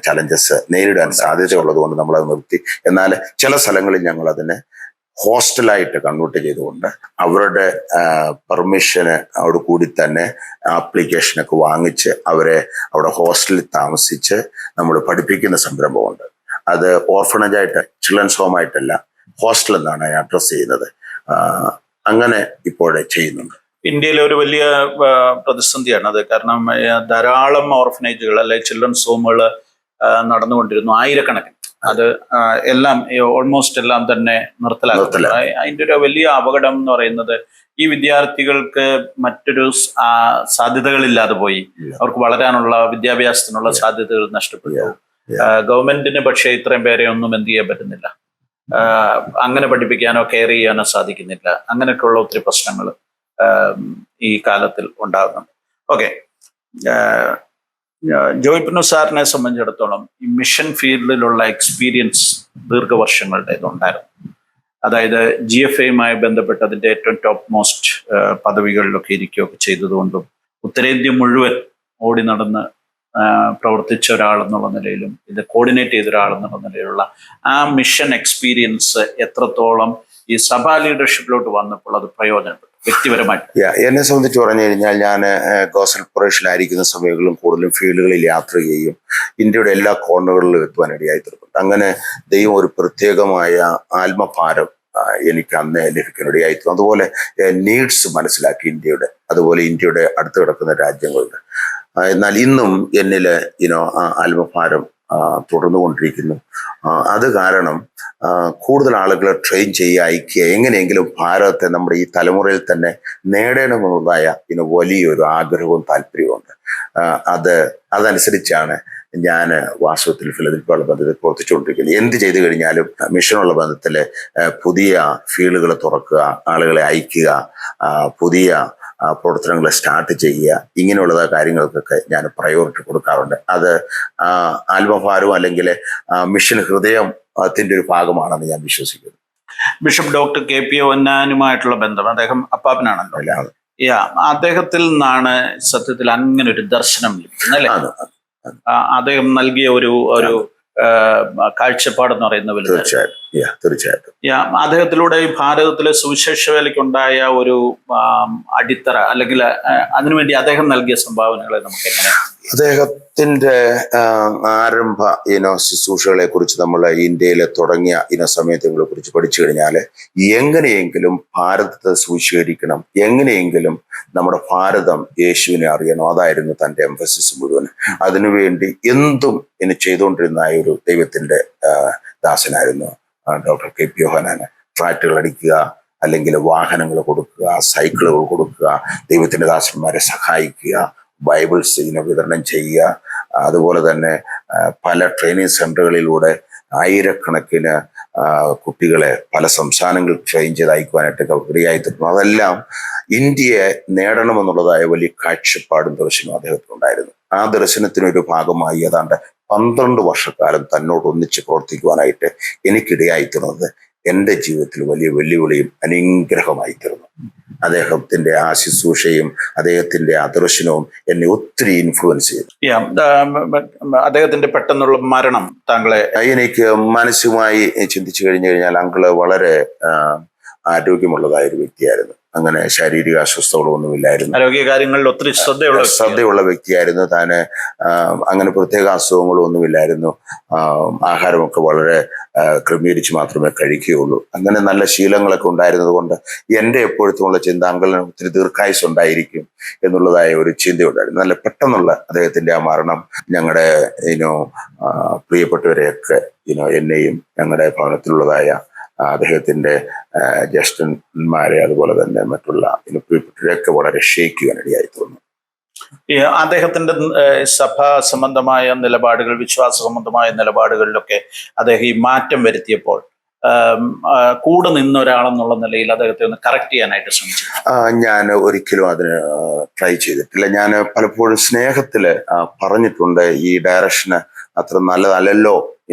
ചലഞ്ചസ് നേരിടാൻ സാധ്യതയുള്ളത് കൊണ്ട് നമ്മളത് നിർത്തി. എന്നാൽ ചില സ്ഥലങ്ങളിൽ ഞങ്ങൾ അതിനെ ഹോസ്റ്റലായിട്ട് കൺവേർട്ട് ചെയ്തുകൊണ്ട് അവരുടെ പെർമിഷന് അവിടെ കൂടി തന്നെ ആപ്ലിക്കേഷനൊക്കെ വാങ്ങിച്ച് അവരെ അവിടെ ഹോസ്റ്റലിൽ താമസിച്ച് നമ്മൾ പഠിപ്പിക്കുന്ന സംരംഭമുണ്ട്. അത് ഓർഫണേജായിട്ട്, ചിൽഡ്രൻസ് ഹോമായിട്ടല്ല, ഹോസ്റ്റൽ എന്നാണ് അതിനെ അഡ്രസ് ചെയ്യുന്നത്. അങ്ങനെ ഇപ്പോഴേ ചെയ്യുന്നുണ്ട്. ഇന്ത്യയിലെ ഒരു വലിയ പ്രതിസന്ധിയാണ് അത്. കാരണം ധാരാളം ഓർഫനേജുകൾ അല്ലെങ്കിൽ ചിൽഡ്രൻസ് ഹോമുകൾ നടന്നുകൊണ്ടിരുന്നു, ആയിരക്കണക്കിന്. അത് എല്ലാം ഓൾമോസ്റ്റ് എല്ലാം തന്നെ നിർത്തലാക്കി. അതിൻ്റെ ഒരു വലിയ അപകടം എന്ന് പറയുന്നത് ഈ വിദ്യാർത്ഥികൾക്ക് മറ്റൊരു സാധ്യതകളില്ലാതെ പോയി. അവർക്ക് വളരാനുള്ള, വിദ്യാഭ്യാസത്തിനുള്ള സാധ്യതകൾ നഷ്ടപ്പെട്ടു. ഗവൺമെന്റിന് പക്ഷേ ഇത്രയും പേരെ ഒന്നും എന്ത് ചെയ്യാൻ പറ്റുന്നില്ല, അങ്ങനെ പഠിപ്പിക്കാനോ കെയർ ചെയ്യാനോ സാധിക്കുന്നില്ല. അങ്ങനെയൊക്കെയുള്ള ഒത്തിരി പ്രശ്നങ്ങൾ ഈ കാലത്തിൽ ഉണ്ടാകുന്നുണ്ട്. ഓക്കെ, ജോയ്പിനു സാറിനെ സംബന്ധിച്ചിടത്തോളം ഈ മിഷൻ ഫീൽഡിലുള്ള എക്സ്പീരിയൻസ് ദീർഘവർഷങ്ങളുടേതുണ്ടായിരുന്നു. അതായത് GFIയുമായി ബന്ധപ്പെട്ട് അതിൻ്റെ ഏറ്റവും ടോപ്പ് മോസ്റ്റ് പദവികളിലൊക്കെ ഇരിക്കുകയൊക്കെ ചെയ്തതുകൊണ്ടും ഉത്തരേന്ത്യ മുഴുവൻ ഓടി നടന്ന് പ്രവർത്തിച്ച ഒരാളെന്നുള്ള നിലയിലും ഇത് കോർഡിനേറ്റ് ചെയ്ത ഒരാളെന്നുള്ള നിലയിലുള്ള ആ മിഷൻ എക്സ്പീരിയൻസ് എത്രത്തോളം ഈ സഭാ ലീഡർഷിപ്പിലോട്ട് വന്നപ്പോൾ അത് പ്രയോജനപ്പെട്ടു വ്യക്തിപരമായിട്ട്? എന്നെ സംബന്ധിച്ച് പറഞ്ഞു കഴിഞ്ഞാൽ ഞാൻ ഗോസ്പൽ പ്രൊഫഷനായിരിക്കുന്ന സമയങ്ങളിലും കൂടുതലും ഫീൽഡുകളിൽ യാത്ര ചെയ്യുകയും ഇന്ത്യയുടെ എല്ലാ കോർണറുകളിലും എത്തുവാനിടയായി തീർന്നു. അങ്ങനെ ദൈവം ഒരു പ്രത്യേകമായ ആത്മഭാരം എനിക്ക് അന്ന് ലഭിക്കാനിടയായി തീർന്നു. അതുപോലെ നീഡ്സ് മനസ്സിലാക്കി ഇന്ത്യയുടെ, അതുപോലെ ഇന്ത്യയുടെ അടുത്ത് കിടക്കുന്ന രാജ്യങ്ങളുടെ. എന്നാൽ ഇന്നും എന്നിൽ ആത്മഭാരം തുടർന്നുകൊണ്ടിരിക്കുന്നു. അത് കാരണം കൂടുതൽ ആളുകളെ ട്രെയിൻ ചെയ്യുക, അയക്കുക, എങ്ങനെയെങ്കിലും ഭാരതത്തെ നമ്മുടെ ഈ തലമുറയിൽ തന്നെ നേടണമെന്നതായ വലിയൊരു ആഗ്രഹവും താല്പര്യവുമുണ്ട്. അതനുസരിച്ചാണ് ഞാൻ വാസ്തവത്തിൽ ഫിലദൽഫിയയുള്ള ബന്ധത്തിൽ പ്രവർത്തിച്ചുകൊണ്ടിരിക്കുന്നത്. എന്ത് ചെയ്തു കഴിഞ്ഞാലും മിഷനുള്ള ബന്ധത്തിൽ പുതിയ ഫീൽഡുകൾ തുറക്കുക, ആളുകളെ അയക്കുക, പുതിയ പ്രവർത്തനങ്ങൾ സ്റ്റാർട്ട് ചെയ്യുക, ഇങ്ങനെയുള്ള കാര്യങ്ങൾക്കൊക്കെ ഞാൻ പ്രയോറിറ്റി കൊടുക്കാറുണ്ട്. അത് ആത്മഭാരവും അല്ലെങ്കിൽ മിഷൻ ഹൃദയത്തിൻ്റെ ഒരു ഭാഗമാണെന്ന് ഞാൻ വിശ്വസിക്കുന്നു. ബിഷപ്പ് ഡോക്ടർ KP യോഹന്നാനുമായിട്ടുള്ള ബന്ധം, അദ്ദേഹം അപ്പാപ്പനാണല്ലോ. അദ്ദേഹത്തിൽ നിന്നാണ് സത്യത്തിൽ അങ്ങനെ ഒരു ദർശനം ലഭിക്കുന്നത് അല്ലേ? അദ്ദേഹം നൽകിയ ഒരു കാഴ്ചപ്പാടെന്ന് പറയുന്ന വലുത്. തീർച്ചയായിട്ടും അദ്ദേഹത്തിലൂടെ ഈ ഭാരതത്തിലെ സുവിശേഷ വേലയ്ക്കുണ്ടായ ഒരു അടിത്തറ, അല്ലെങ്കിൽ അതിനുവേണ്ടി അദ്ദേഹം നൽകിയ സംഭാവനകളെ നമുക്ക് എങ്ങനെ? അദ്ദേഹത്തിന്റെ ആരംഭ ശുശ്രൂഷകളെ കുറിച്ച് നമ്മൾ ഇന്ത്യയിലെ തുടങ്ങിയ സമയത്തുകളെ കുറിച്ച് പഠിച്ചു കഴിഞ്ഞാൽ എങ്ങനെയെങ്കിലും ഭാരതത്തെ സ്വീകരിക്കണം, എങ്ങനെയെങ്കിലും നമ്മുടെ ഭാരതം യേശുവിനെ അറിയണം, അതായിരുന്നു തൻ്റെ എംഫസിസ് മുഴുവൻ. അതിനുവേണ്ടി എന്തും ചെയ്തുകൊണ്ടിരുന്ന ഒരു ദൈവത്തിന്റെ ദാസനായിരുന്നു ഡോക്ടർ KP യോഹന്നാൻ. ഫ്ലാറ്റുകൾ അടിക്കുക, അല്ലെങ്കിൽ വാഹനങ്ങൾ കൊടുക്കുക, സൈക്കിളുകൾ കൊടുക്കുക, ദൈവത്തിന്റെ ദാസന്മാരെ സഹായിക്കുക, ബൈബിൾസ് വിതരണം ചെയ്യുക. അതുപോലെ തന്നെ പല ട്രെയിനിങ് സെന്ററുകളിലൂടെ ആയിരക്കണക്കിന് കുട്ടികളെ പല സംസ്ഥാനങ്ങൾ ട്രെയിൻ ചെയ്ത് അയക്കുവാനായിട്ട് ഇടയായി തീർന്നു. അതെല്ലാം ഇന്ത്യയെ നേടണമെന്നുള്ളതായ വലിയ കാഴ്ചപ്പാടും ദർശനവും അദ്ദേഹത്തിനുണ്ടായിരുന്നു. ആ ദർശനത്തിനൊരു ഭാഗമായി ഏതാണ്ട് 12 വർഷക്കാലം തന്നോട് ഒന്നിച്ച് പ്രവർത്തിക്കുവാനായിട്ട് എനിക്കിടയായി തീർന്നത് എൻ്റെ ജീവിതത്തിൽ വലിയ വെല്ലുവിളിയും അനുഗ്രഹമായി തീർന്നു. അദ്ദേഹത്തിന്റെ ആ ശുശ്രൂഷയും അദ്ദേഹത്തിന്റെ ആ ദർശനവും എന്നെ ഒത്തിരി ഇൻഫ്ലുവൻസ് ചെയ്തു. അദ്ദേഹത്തിന്റെ പെട്ടെന്നുള്ള മരണം താങ്കളെ? എനിക്ക് മാനസികമായി ചിന്തിച്ചു കഴിഞ്ഞാൽ അങ്കിള് വളരെ ആരോഗ്യമുള്ളതായ ഒരു വ്യക്തിയായിരുന്നു. അങ്ങനെ ശാരീരിക അസ്വസ്ഥതകളൊന്നുമില്ലായിരുന്നു. ആരോഗ്യ കാര്യങ്ങളിൽ ഒത്തിരി ശ്രദ്ധയുള്ള വ്യക്തിയായിരുന്നു താന്. അങ്ങനെ പ്രത്യേക അസുഖങ്ങളൊന്നുമില്ലായിരുന്നു. ആഹാരമൊക്കെ വളരെ ക്രമീകരിച്ച് മാത്രമേ കഴിക്കുകയുള്ളൂ. അങ്ങനെ നല്ല ശീലങ്ങളൊക്കെ ഉണ്ടായിരുന്നത് കൊണ്ട് എൻ്റെ എപ്പോഴത്തുമുള്ള ചിന്ത അങ്കിളിന് ഒത്തിരി ദീർഘായുസ് ഉണ്ടായിരിക്കും എന്നുള്ളതായ ഒരു ചിന്തയുണ്ടായിരുന്നു. നല്ല പെട്ടെന്നുള്ള അദ്ദേഹത്തിന്റെ ആ മരണം ഞങ്ങളുടെ പ്രിയപ്പെട്ടവരെയൊക്കെ എന്നെയും ഞങ്ങളുടെ ഭവനത്തിലുള്ളതായ അദ്ദേഹത്തിന്റെ ജ്യേഷ്ഠന്മാരെ, അതുപോലെ തന്നെ മറ്റുള്ള പ്രിയപ്പെട്ടവരെയൊക്കെ വളരെ ക്ഷയിക്കുവാനിടയായി തോന്നുന്നു. അദ്ദേഹത്തിന്റെ സഭാ സംബന്ധമായ നിലപാടുകൾ, വിശ്വാസ സംബന്ധമായ നിലപാടുകളിലൊക്കെ അദ്ദേഹം ഈ മാറ്റം വരുത്തിയപ്പോൾ കൂടെ നിന്ന ഒരാളെന്നുള്ള നിലയിൽ അദ്ദേഹത്തെ ഒന്ന് കറക്റ്റ് ചെയ്യാനായിട്ട് ശ്രമിച്ചു? ഞാൻ ഒരിക്കലും അതിന് ട്രൈ ചെയ്തിട്ടില്ല. ഞാൻ പലപ്പോഴും സ്നേഹത്തില് പറഞ്ഞിട്ടുണ്ട്, ഈ ഡയറക്ഷന് അത്ര നല്ലതല്ലല്ലോ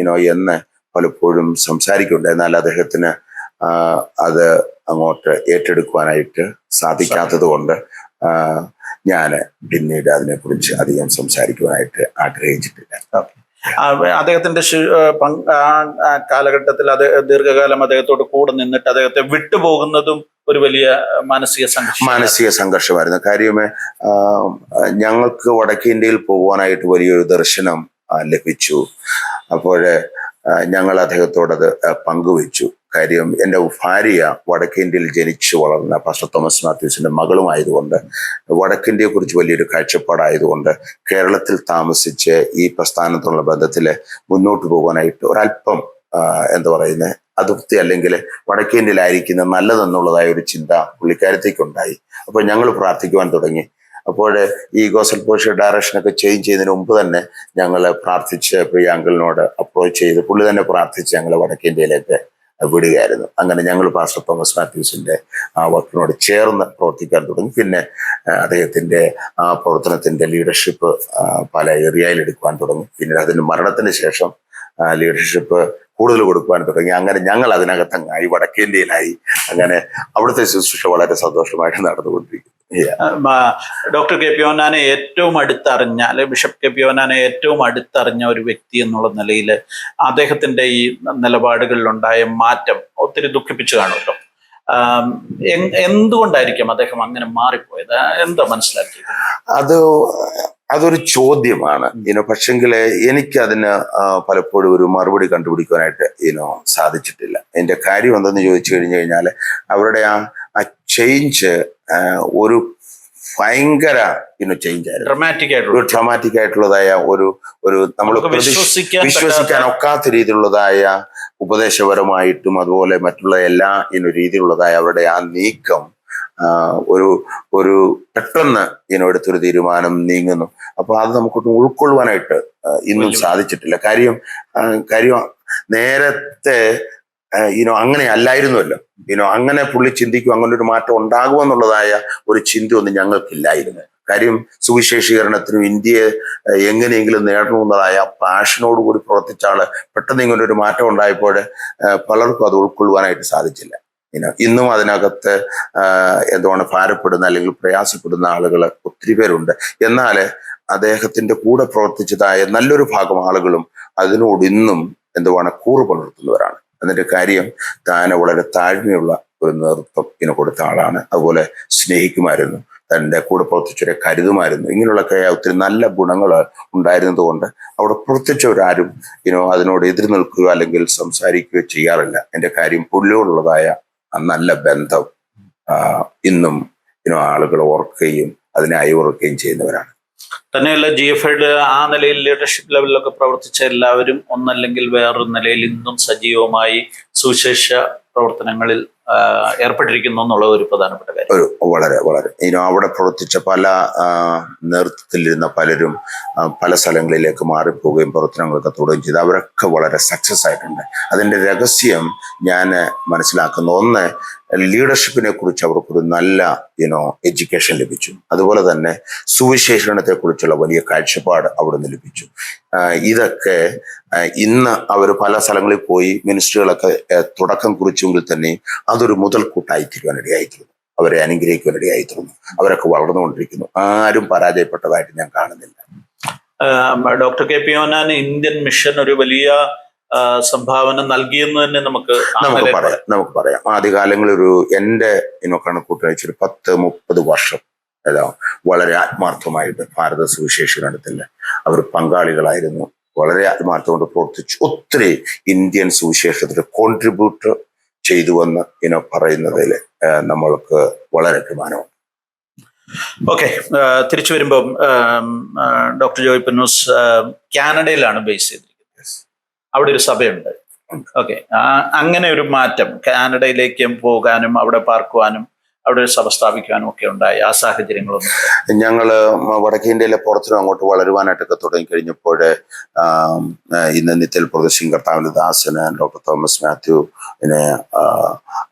എന്ന് പലപ്പോഴും സംസാരിക്കുന്നുണ്ട്. എന്നാൽ അദ്ദേഹത്തിന് അത് അങ്ങോട്ട് ഏറ്റെടുക്കുവാനായിട്ട് സാധിക്കാത്തത് കൊണ്ട് ഞാൻ പിന്നീട് അതിനെക്കുറിച്ച് അധികം സംസാരിക്കുവാനായിട്ട് ആഗ്രഹിച്ചിട്ടില്ല. അദ്ദേഹത്തിന്റെ കാലഘട്ടത്തിൽ ദീർഘകാലം അദ്ദേഹത്തോട് കൂടെ നിന്നിട്ട് അദ്ദേഹത്തെ വിട്ടുപോകുന്നതും ഒരു വലിയ മാനസിക സംഘർഷമായിരുന്നു. കാര്യം ഞങ്ങൾക്ക് വടക്കേ ഇന്ത്യയിൽ പോകുവാനായിട്ട് വലിയൊരു ദർശനം ലഭിച്ചു. അപ്പോൾ ഞങ്ങൾ അദ്ദേഹത്തോടത് പങ്കുവെച്ചു. കാര്യം എൻ്റെ ഭാര്യ വടക്കേന്ത്യയിൽ ജനിച്ചു വളർന്ന പാസ്റ്റർ തോമസ് മാത്യൂസിന്റെ മകളുമായതുകൊണ്ട് വടക്കേന്ത്യയെ കുറിച്ച് വലിയൊരു കാഴ്ചപ്പാടായതുകൊണ്ട് കേരളത്തിൽ താമസിച്ച് ഈ പ്രസ്ഥാനത്തുള്ള ബന്ധത്തിൽ മുന്നോട്ട് പോകാനായിട്ട് ഒരല്പം അതിർത്തി അല്ലെങ്കിൽ വടക്കേന്ത്യയിലായിരിക്കുന്ന നല്ലതെന്നുള്ളതായ ഒരു ചിന്ത പുള്ളിക്കാരത്തേക്കുണ്ടായി. അപ്പോൾ ഞങ്ങൾ പ്രാർത്ഥിക്കുവാൻ തുടങ്ങി. അപ്പോൾ ഈ ഗോസ്പൽ പോർഷൻ ഡയറക്ഷനൊക്കെ ചേഞ്ച് ചെയ്യുന്നതിന് മുമ്പ് തന്നെ ഞങ്ങൾ പ്രാർത്ഥിച്ച് പ്രിയ അങ്കിളിനോട് അപ്രോച്ച് ചെയ്ത് പുള്ളി തന്നെ പ്രാർത്ഥിച്ച് ഞങ്ങൾ വടക്കേന്ത്യയിലേക്ക് വിടുകയായിരുന്നു. അങ്ങനെ ഞങ്ങൾ പാസ്റ്റർ തോമസ് മാത്യൂസിന്റെ ആ വർക്കിനോട് ചേർന്ന് പ്രവർത്തിക്കാൻ തുടങ്ങി. പിന്നെ അദ്ദേഹത്തിന്റെ ആ പ്രവർത്തനത്തിന്റെ ലീഡർഷിപ്പ് പല ഏരിയയിൽ എടുക്കുവാൻ തുടങ്ങി. പിന്നെ അതിന്റെ മരണത്തിന് ശേഷം ലീഡർഷിപ്പ് കൂടുതൽ കൊടുക്കുവാൻ തുടങ്ങി. അങ്ങനെ ഞങ്ങൾ അതിനകത്തങ്ങായി വടക്കേന്ത്യയിലായി. അങ്ങനെ അവിടുത്തെ ശുശ്രൂഷ വളരെ സന്തോഷമായിട്ട് നടന്നുകൊണ്ടിരിക്കുന്നു. ഡോക്ടർ KP യോഹന്നാനെ ഏറ്റവും അടുത്തറിഞ്ഞ, അല്ലെ ബിഷപ്പ് KP യോഹന്നാനെ ഏറ്റവും അടുത്തറിഞ്ഞ ഒരു വ്യക്തി എന്നുള്ള നിലയിൽ അദ്ദേഹത്തിന്റെ ഈ നിലപാടുകളിലുണ്ടായ മാറ്റം ഒത്തിരി ദുഃഖിപ്പിച്ചു കാണുമല്ലോ. എന്തുകൊണ്ടായിരിക്കും അദ്ദേഹം അങ്ങനെ മാറിപ്പോയത്? എന്താ മനസ്സിലാക്കിയത്? അതൊരു ചോദ്യമാണ്. പക്ഷെങ്കിൽ എനിക്കതിന് പലപ്പോഴും ഒരു മറുപടി കണ്ടുപിടിക്കാനായിട്ട് സാധിച്ചിട്ടില്ല. അതിന്റെ കാര്യം എന്തെന്ന് ചോദിച്ചു കഴിഞ്ഞു കഴിഞ്ഞാൽ അവരുടെ ആ ചേഞ്ച് ഒരു ഭയങ്കര ചേഞ്ച് ആയിരുന്നു. ഡ്രമാറ്റിക് ആയിട്ടുള്ളതായ ഒരു നമ്മൾ വിശ്വസിക്കാൻ ഒക്കാത്ത രീതിയിലുള്ളതായ ഉപദേശപരമായിട്ടും അതുപോലെ മറ്റുള്ള എല്ലാ രീതിയിലുള്ളതായ അവരുടെ ആ നീക്കം ഒരു പെട്ടെന്ന് എടുത്തൊരു തീരുമാനം നീങ്ങുന്നു. അപ്പൊ അത് നമുക്കൊട്ടും ഉൾക്കൊള്ളുവാനായിട്ട് ഇന്നും സാധിച്ചിട്ടില്ല. കാര്യം നേരത്തെ അങ്ങനെ അല്ലായിരുന്നല്ലോ. അങ്ങനെ പുള്ളി ചിന്തിക്കും, അങ്ങനെ ഒരു മാറ്റം ഉണ്ടാകുമെന്നുള്ളതായ ഒരു ചിന്തയൊന്നും ഞങ്ങൾക്കില്ലായിരുന്നു. കാര്യം സുവിശേഷീകരണത്തിനും ഇന്ത്യയെ എങ്ങനെയെങ്കിലും നേടണമെന്നതായ പാഷനോടുകൂടി പ്രവർത്തിച്ച ആള് പെട്ടെന്ന് ഇങ്ങനെ ഒരു മാറ്റം ഉണ്ടായപ്പോൾ പലർക്കും അത് ഉൾക്കൊള്ളുവാനായിട്ട് സാധിച്ചില്ല. ഇന്നും അതിനകത്ത് എന്താണ് ഭാരപ്പെടുന്ന അല്ലെങ്കിൽ പ്രയാസപ്പെടുന്ന ആളുകൾ ഒത്തിരി പേരുണ്ട്. എന്നാൽ അദ്ദേഹത്തിന്റെ കൂടെ പ്രവർത്തിച്ചതായ നല്ലൊരു ഭാഗം ആളുകളും അതിനോട് ഇന്നും എന്തുവാണ് കൂറ് പുലർത്തുന്നവരാണ്. അതിന്റെ കാര്യം താൻ വളരെ താഴ്മയുള്ള ഒരു നേതൃത്വം കൊടുത്ത ആളാണ്. അതുപോലെ സ്നേഹിക്കുമായിരുന്നു, തൻ്റെ കൂടെ പ്രവർത്തിച്ചവരെ കരുതുമായിരുന്നു. ഇങ്ങനെയുള്ളൊക്കെ ഒത്തിരി നല്ല ഗുണങ്ങൾ ഉണ്ടായിരുന്നത് കൊണ്ട് അവിടെ പ്രവർത്തിച്ചവരാരും അതിനോട് എതിര് നിൽക്കുകയോ അല്ലെങ്കിൽ സംസാരിക്കുകയോ ചെയ്യാറില്ല. എൻ്റെ കാര്യം പുള്ളിയോടുള്ളതായ നല്ല ബന്ധം ഇന്നും ആളുകൾ ഓർക്കുകയും അതിനെ അയവുറക്കുകയും ചെയ്യുന്നവരാണ്. തന്നെയല്ല, GFIയുടെ ആ നിലയിൽ ലീഡർഷിപ്പ് ലെവലിലൊക്കെ പ്രവർത്തിച്ച എല്ലാവരും ഒന്നല്ലെങ്കിൽ വേറൊരു നിലയിൽ ഇന്നും സജീവമായി സുവിശേഷ പ്രവർത്തനങ്ങളിൽ ഏർപ്പെട്ടിരിക്കുന്നു എന്നുള്ള ഒരു പ്രധാനപ്പെട്ട കാര്യം. വളരെ വളരെ അവിടെ പ്രവർത്തിച്ച പല നേതൃത്വത്തിലിരുന്ന പലരും പല സ്ഥലങ്ങളിലേക്ക് മാറിപ്പോവുകയും പ്രവർത്തനങ്ങളൊക്കെ തുടങ്ങുകയും ചെയ്തു. അവരൊക്കെ വളരെ സക്സസ് ആയിട്ടുണ്ട്. അതിൻ്റെ രഹസ്യം ഞാൻ മനസ്സിലാക്കുന്ന ഒന്ന്, ലീഡർഷിപ്പിനെ കുറിച്ച് അവർക്കൊരു നല്ല എഡ്യൂക്കേഷൻ ലഭിച്ചു. അതുപോലെ തന്നെ സുവിശേഷണത്തെ കുറിച്ചുള്ള വലിയ കാഴ്ചപ്പാട് അവിടെ നിന്ന് ലഭിച്ചു. ഇതൊക്കെ ഇന്ന് അവർ പല സ്ഥലങ്ങളിൽ പോയി മിനിസ്ട്രികളൊക്കെ തുടക്കം കുറിച്ചെങ്കിൽ തന്നെ അതൊരു മുതൽക്കൂട്ടായി തീരുവാനിടയായിത്തീരുന്നു. അവരെ അനുഗ്രഹിക്കുവാനിടയായിത്തീരുന്നു. അവരൊക്കെ വളർന്നുകൊണ്ടിരിക്കുന്നു. ആരും പരാജയപ്പെട്ടതായിട്ട് ഞാൻ കാണുന്നില്ല. ഡോക്ടർ KP യോഹന്നാൻ ഇന്ത്യൻ മിഷൻ ഒരു വലിയ സംഭാവന നൽകിയെന്ന് തന്നെ നമുക്ക് പറയാം. ആദ്യകാലങ്ങളിൽ എൻ്റെ കണക്കൂട്ട് വെച്ചൊരു 10-30 വർഷം വളരെ ആത്മാർത്ഥമായിട്ട് ഭാരത സുവിശേഷീകരണത്തിൽ അവർ പങ്കാളികളായിരുന്നു. വളരെ ആത്മാർത്ഥം കൊണ്ട് പ്രവർത്തിച്ചു. ഒത്തിരി ഇന്ത്യൻ സുവിശേഷത്തിൽ കോൺട്രിബ്യൂട്ട് ചെയ്തുവെന്ന് പറയുന്നതിൽ നമ്മൾക്ക് വളരെ അഭിമാനമുണ്ട്. ഓക്കെ, തിരിച്ചു വരുമ്പം ഡോക്ടർ ജോയ് പുന്നൂസ് കാനഡയിലാണ് ബേസ് ചെയ്തിരിക്കുന്നത്. അവിടെ ഒരു സഭയുണ്ട്. ഓക്കെ, അങ്ങനെ ഒരു മാറ്റം കാനഡയിലേക്ക് പോകാനും അവിടെ പാർക്കുവാനും അവിടെ ഒരു സഭ സ്ഥാപിക്കാനും ഒക്കെ ഉണ്ടായി. ആ സാഹചര്യങ്ങളൊന്നും ഞങ്ങള് വടക്കേ ഇന്ത്യയിലെ പുറത്തിനും അങ്ങോട്ട് വളരുവാനായിട്ടൊക്കെ തുടങ്ങിക്കഴിഞ്ഞപ്പോൾ ഇന്ന് നിത്യൽ പ്രദർശിക്കും കർത്താവിന്റെ ദാസന് ഡോക്ടർ തോമസ് മാത്യു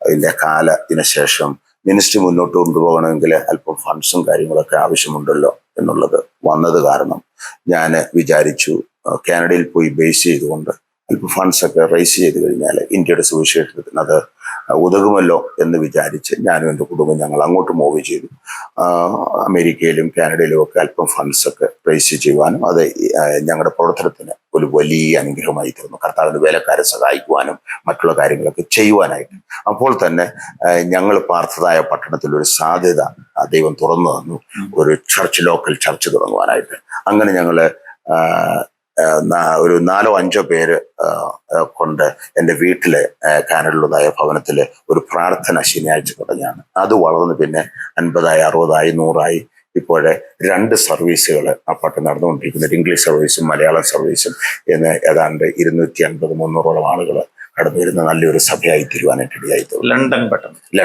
ഇതിന്റെ കാലത്തിന് ശേഷം മിനിസ്ട്രി മുന്നോട്ട് കൊണ്ടുപോകണമെങ്കിൽ അല്പം ഫണ്ട്സും കാര്യങ്ങളൊക്കെ ആവശ്യമുണ്ടല്ലോ എന്നുള്ളത് വന്നത് കാരണം ഞാൻ വിചാരിച്ചു കാനഡയിൽ പോയി ബേസ് ചെയ്തുകൊണ്ട് അല്പം ഫണ്ട്സൊക്കെ റേസ് ചെയ്ത് കഴിഞ്ഞാൽ ഇന്ത്യയുടെ സുവിശേഷത്തിന് അത് ഉതകുമല്ലോ എന്ന് വിചാരിച്ച് ഞാനും എൻ്റെ കുടുംബം ഞങ്ങൾ അങ്ങോട്ട് മൂവ് ചെയ്തു. അമേരിക്കയിലും കാനഡയിലും ഒക്കെ അല്പം ഫണ്ട്സൊക്കെ റേസ് ചെയ്യുവാനും അത് ഞങ്ങളുടെ പ്രവർത്തനത്തിന് ഒരു വലിയ അനുഗ്രഹമായി തീർന്നു. കർത്താവിൻ്റെ വേലക്കാരെ സഹായിക്കുവാനും മറ്റുള്ള കാര്യങ്ങളൊക്കെ ചെയ്യുവാനായിട്ട്. അപ്പോൾ തന്നെ ഞങ്ങൾ പാർത്തതായ പട്ടണത്തിൽ ഒരു സാധ്യത ദൈവം തുറന്നു തന്നു, ഒരു ലോക്കൽ ചർച്ച് തുടങ്ങുവാനായിട്ട്. അങ്ങനെ ഞങ്ങൾ ഒരു 4-5 പേര് കൊണ്ട് എൻ്റെ വീട്ടിലെ കാനഡയിലുള്ളതായ ഭവനത്തിൽ ഒരു പ്രാർത്ഥന ശനിയാഴ്ച തുടങ്ങിയാണ്. അത് വളർന്ന് പിന്നെ 50, 60, 100 ഇപ്പോഴെ 2 സർവീസുകൾ ആ പട്ടം നടന്നുകൊണ്ടിരിക്കുന്നത്. ഇംഗ്ലീഷ് സർവീസും മലയാളം സർവീസും എന്ന് ഏതാണ്ട് 250-300 ആളുകൾ കടന്നു വരുന്ന നല്ലൊരു സഭയായി തീരുവാനായിട്ട് ഇടയായി. ലണ്ടൻ പട്ടണത്തിൽ.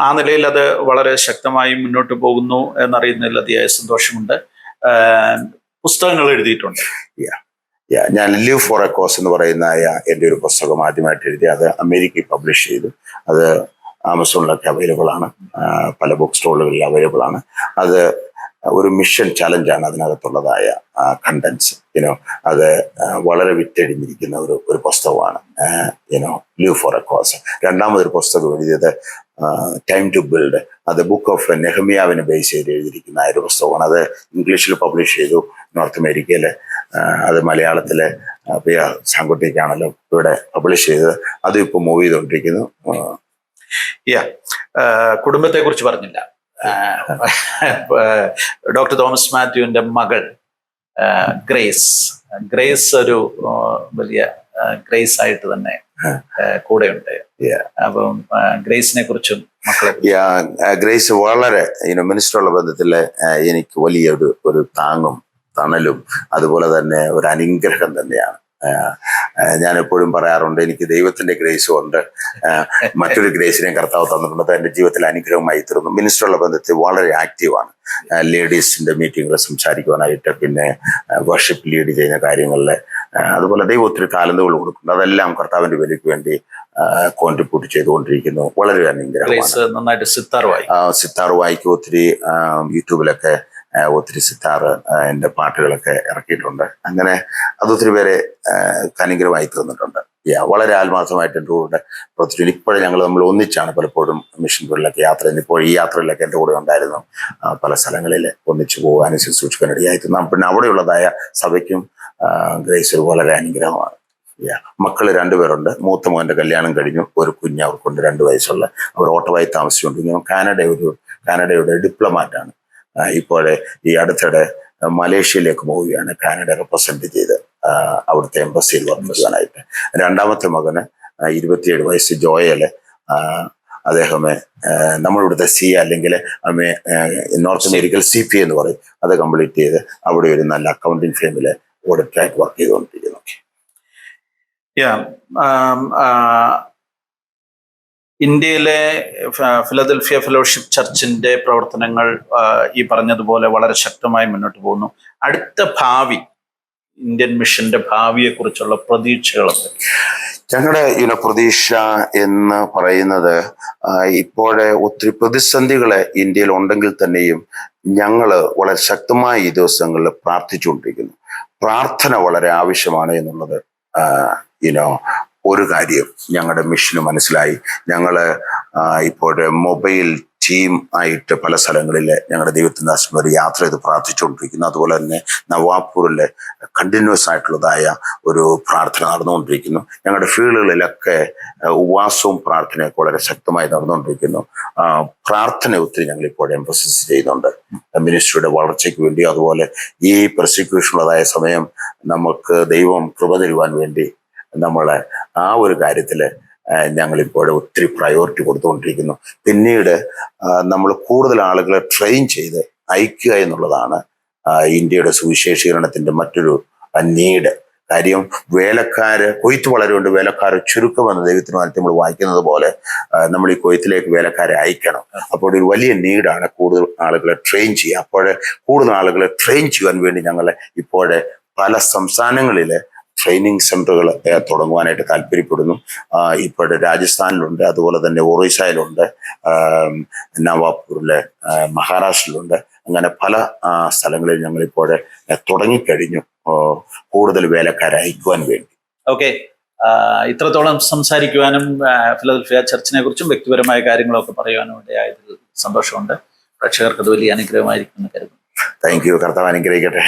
ആ നിലയിൽ അത് വളരെ ശക്തമായി മുന്നോട്ട് പോകുന്നു എന്നറിയുന്നതിൽ അതിയായ സന്തോഷമുണ്ട്. പുസ്തകങ്ങൾ എഴുതിയിട്ടുണ്ട്. ഞാൻ ലിവ് ഫോർ എ കോസ് എന്ന് പറയുന്ന എൻ്റെ ഒരു പുസ്തകം ആദ്യമായിട്ട് എഴുതി. അത് അമേരിക്കയിൽ പബ്ലിഷ് ചെയ്തു. അത് ആമസോണിലൊക്കെ അവൈലബിൾ ആണ്, പല ബുക്ക് സ്റ്റോളുകളിൽ അവൈലബിൾ ആണ്. അത് ഒരു മിഷൻ ചലഞ്ചാണ് അതിനകത്തുള്ളതായ കണ്ടൻസ്. അത് വളരെ വിറ്റഴിഞ്ഞിരിക്കുന്ന ഒരു പുസ്തകമാണ് ലിവ് ഫോർ എ കോസ്. രണ്ടാമതൊരു പുസ്തകം എഴുതിയത് ടൈം ടു ബിൽഡ്. അത് ബുക്ക് ഓഫ് നെഹമ്യാവിനെ ബേസ് ചെയ്ത് എഴുതിയിരിക്കുന്ന ഒരു പുസ്തകമാണ്. അത് ഇംഗ്ലീഷിൽ പബ്ലിഷ് ചെയ്തു നോർത്ത് അമേരിക്കയിൽ. അത് മലയാളത്തിലെ സാങ്കുട്ടിക്കാണല്ലോ ഇവിടെ പബ്ലിഷ് ചെയ്തത്. അതും ഇപ്പോൾ മൂവ് ചെയ്തുകൊണ്ടിരിക്കുന്നു. കുടുംബത്തെ കുറിച്ച് പറഞ്ഞില്ല. ഡോക്ടർ തോമസ് മാത്യുവിന്റെ മകൾ ഗ്രേസ് ഒരു വലിയ ഗ്രേസ് ആയിട്ട് തന്നെ കൂടെയുണ്ട്. അപ്പം ഗ്രേസിനെ കുറിച്ചും ഗ്രേസ് വളരെ മിനിസ്റ്ററുള്ള ബന്ധത്തിൽ എനിക്ക് വലിയൊരു താങ്ങും തണലും അതുപോലെ തന്നെ ഒരു അനുഗ്രഹം തന്നെയാണ്. ഞാൻ എപ്പോഴും പറയാറുണ്ട്, എനിക്ക് ദൈവത്തിന്റെ ഗ്രേസും ഉണ്ട്, മറ്റൊരു ഗ്രേസിനെയും കർത്താവ് തന്നിട്ടുണ്ട്. എൻ്റെ ജീവിതത്തിൽ അനുഗ്രഹമായി തീർന്നു. മിനിസ്റ്ററുള്ള ബന്ധത്തിൽ വളരെ ആക്റ്റീവാണ്. ലേഡീസിന്റെ മീറ്റിങ്ങുകൾ സംസാരിക്കുവാനായിട്ട്, പിന്നെ വർഷിപ്പ് ലീഡ് ചെയ്യുന്ന കാര്യങ്ങളിൽ അതുപോലെ ദൈവം ഒത്തിരി താലന്തുകൾ കൊടുക്കുന്നു. അതെല്ലാം കർത്താവിന്റെ വിലയ്ക്ക് വേണ്ടി കോൺട്രിബ്യൂട്ട് ചെയ്തുകൊണ്ടിരിക്കുന്നു. വളരെ അനുഗ്രഹമാണ്. നന്നായിട്ട് സിത്താർ വായിക്കും. ഒത്തിരി യൂട്യൂബിലൊക്കെ ഒത്തിരി സിത്താർ എൻ്റെ പാട്ടുകളൊക്കെ ഇറക്കിയിട്ടുണ്ട്. അങ്ങനെ അതൊത്തിരി പേരെ അനുഗ്രഹമായി തീർന്നിട്ടുണ്ട്. വളരെ ആത്മാർത്ഥമായിട്ട് എൻ്റെ കൂടെ പ്രത്യേകിച്ച് ഇപ്പോഴും നമ്മൾ ഒന്നിച്ചാണ് പലപ്പോഴും മിഷൻ ഫീൽഡിലൊക്കെ യാത്ര ചെയ്യുന്നത്. ഇപ്പോൾ ഈ യാത്രയിലൊക്കെ എൻ്റെ കൂടെ ഉണ്ടായിരുന്നു. പല സ്ഥലങ്ങളിൽ ഒന്നിച്ചു പോകാനും ശുശ്രൂഷിക്കാൻ ഇടയായി തീർന്നു. പിന്നെ അവിടെയുള്ളതായ സഭയ്ക്കും ഗ്രേസ് വളരെ അനുഗ്രഹമാണ്. മക്കൾ 2 പേരുണ്ട്. മൂത്ത മോൻ്റെ കല്യാണം കഴിഞ്ഞു. ഒരു കുഞ്ഞ് അവർക്കുണ്ട് 2 വയസ്സുള്ള. അവർ ഓട്ടോവായി താമസിച്ചുകൊണ്ടിരിക്കുന്നു. കാനഡയുടെ ഡിപ്ലോമാറ്റാണ്. ഇപ്പോഴേ ഈ അടുത്തിടെ മലേഷ്യയിലേക്ക് പോവുകയാണ്, കാനഡ റെപ്രസെന്റ് ചെയ്ത് അവിടുത്തെ എംബസിയിൽ വർക്ക് ചെയ്യാനായിട്ട്. രണ്ടാമത്തെ മകന് 27 വയസ്സ് ജോയല്. അദ്ദേഹമേ നമ്മളിവിടുത്തെ അല്ലെങ്കിൽ നോർത്ത് അമേരിക്കയിൽ CPA എന്ന് പറയും, അത് കംപ്ലീറ്റ് ചെയ്ത് അവിടെ ഒരു നല്ല അക്കൗണ്ടിങ് ഫേമിൽ ഓഡിറ്ററായിട്ട് വർക്ക് ചെയ്തുകൊണ്ടിരിക്കുന്നു. ഇന്ത്യയിലെ ഫിലദൽഫിയ ഫെലോഷിപ്പ് ചർച്ചിന്റെ പ്രവർത്തനങ്ങൾ ഈ പറഞ്ഞതുപോലെ വളരെ ശക്തമായി മുന്നോട്ട് പോകുന്നു. അടുത്ത ഭാവി, ഇന്ത്യൻ മിഷന്റെ ഭാവിയെ കുറിച്ചുള്ള പ്രതീക്ഷകളൊക്കെ? ഞങ്ങളുടെ പ്രതീക്ഷ എന്ന് പറയുന്നത്, ഇപ്പോഴെ ഒത്തിരി പ്രതിസന്ധികളെ ഇന്ത്യയിൽ ഉണ്ടെങ്കിൽ തന്നെയും ഞങ്ങൾ വളരെ ശക്തമായി ഈ ദിവസങ്ങളിൽ പ്രാർത്ഥിച്ചുകൊണ്ടിരിക്കുന്നു. പ്രാർത്ഥന വളരെ ആവശ്യമാണ് എന്നുള്ളത് ഒരു കാര്യം ഞങ്ങളുടെ മിഷന് മനസ്സിലായി. ഞങ്ങൾ ഇപ്പോഴെ മൊബൈൽ ടീം ആയിട്ട് പല സ്ഥലങ്ങളിൽ ഞങ്ങളുടെ ദൈവത്തിൻ്റെ ദാസന്മാർ ഒരു യാത്ര ചെയ്ത് പ്രാർത്ഥിച്ചുകൊണ്ടിരിക്കുന്നു. അതുപോലെ തന്നെ നവാപൂരിൽ കണ്ടിന്യൂസ് ആയിട്ടുള്ളതായ ഒരു പ്രാർത്ഥന നടന്നുകൊണ്ടിരിക്കുന്നു. ഞങ്ങളുടെ ഫീൽഡുകളിലൊക്കെ ഉപവാസവും പ്രാർത്ഥനയൊക്കെ വളരെ ശക്തമായി നടന്നുകൊണ്ടിരിക്കുന്നു. പ്രാർത്ഥന ഒത്തിരി ഞങ്ങളിപ്പോൾ എംഫസിസ് ചെയ്യുന്നുണ്ട് മിനിസ്ട്രിയുടെ വളർച്ചയ്ക്ക് വേണ്ടി. അതുപോലെ ഈ പ്രോസിക്യൂഷനുള്ളതായ സമയം നമുക്ക് ദൈവം കൃപ തരുവാൻ വേണ്ടി നമ്മളെ ആ ഒരു കാര്യത്തിൽ ഞങ്ങളിപ്പോൾ ഒത്തിരി പ്രയോറിറ്റി കൊടുത്തുകൊണ്ടിരിക്കുന്നു. പിന്നീട് നമ്മൾ കൂടുതൽ ആളുകളെ ട്രെയിൻ ചെയ്ത് അയക്കുക എന്നുള്ളതാണ് ഇന്ത്യയുടെ സുവിശേഷീകരണത്തിൻ്റെ മറ്റൊരു നീഡ്. കാര്യം കൊയ്ത്ത് വളരെയുണ്ട്, വേലക്കാരെ ചുരുക്കമെന്ന് ദൈവത്തിന് വേണ്ടി നമ്മൾ വായിക്കുന്നത് പോലെ നമ്മൾ ഈ കൊയ്ത്തിലേക്ക് വേലക്കാരെ അയക്കണം. അപ്പോൾ ഒരു വലിയ നീഡാണ് കൂടുതൽ ആളുകളെ ട്രെയിൻ ചെയ്യുക. അപ്പോൾ കൂടുതൽ ആളുകളെ ട്രെയിൻ ചെയ്യാൻ വേണ്ടി ഞങ്ങൾ ഇപ്പോഴെ പല സംസ്ഥാനങ്ങളിൽ ട്രെയിനിങ് സെന്ററുകൾ തുടങ്ങുവാനായിട്ട് താല്പര്യപ്പെടുന്നു. ഇപ്പോഴത്തെ രാജസ്ഥാനിലുണ്ട്, അതുപോലെ തന്നെ ഒറീസയിലുണ്ട്, നവാപൂരിലെ മഹാരാഷ്ട്രയിലുണ്ട്. അങ്ങനെ പല സ്ഥലങ്ങളിൽ ഞങ്ങളിപ്പോഴെ തുടങ്ങിക്കഴിഞ്ഞു കൂടുതൽ വേലക്കാരെ അയക്കുവാൻ വേണ്ടി. ഓക്കെ, ഇത്രത്തോളം സംസാരിക്കുവാനും ഫിലദൽഫിയ ചർച്ചിനെ കുറിച്ചും വ്യക്തിപരമായ കാര്യങ്ങളൊക്കെ പറയുവാനും ഇടയായതിൽ സന്തോഷമുണ്ട്. പ്രേക്ഷകർക്ക് അത് വലിയ അനുഗ്രഹമായിരിക്കും എന്ന് കരുതുന്നു. Thank you. കർത്താവ് അനുഗ്രഹിക്കട്ടെ.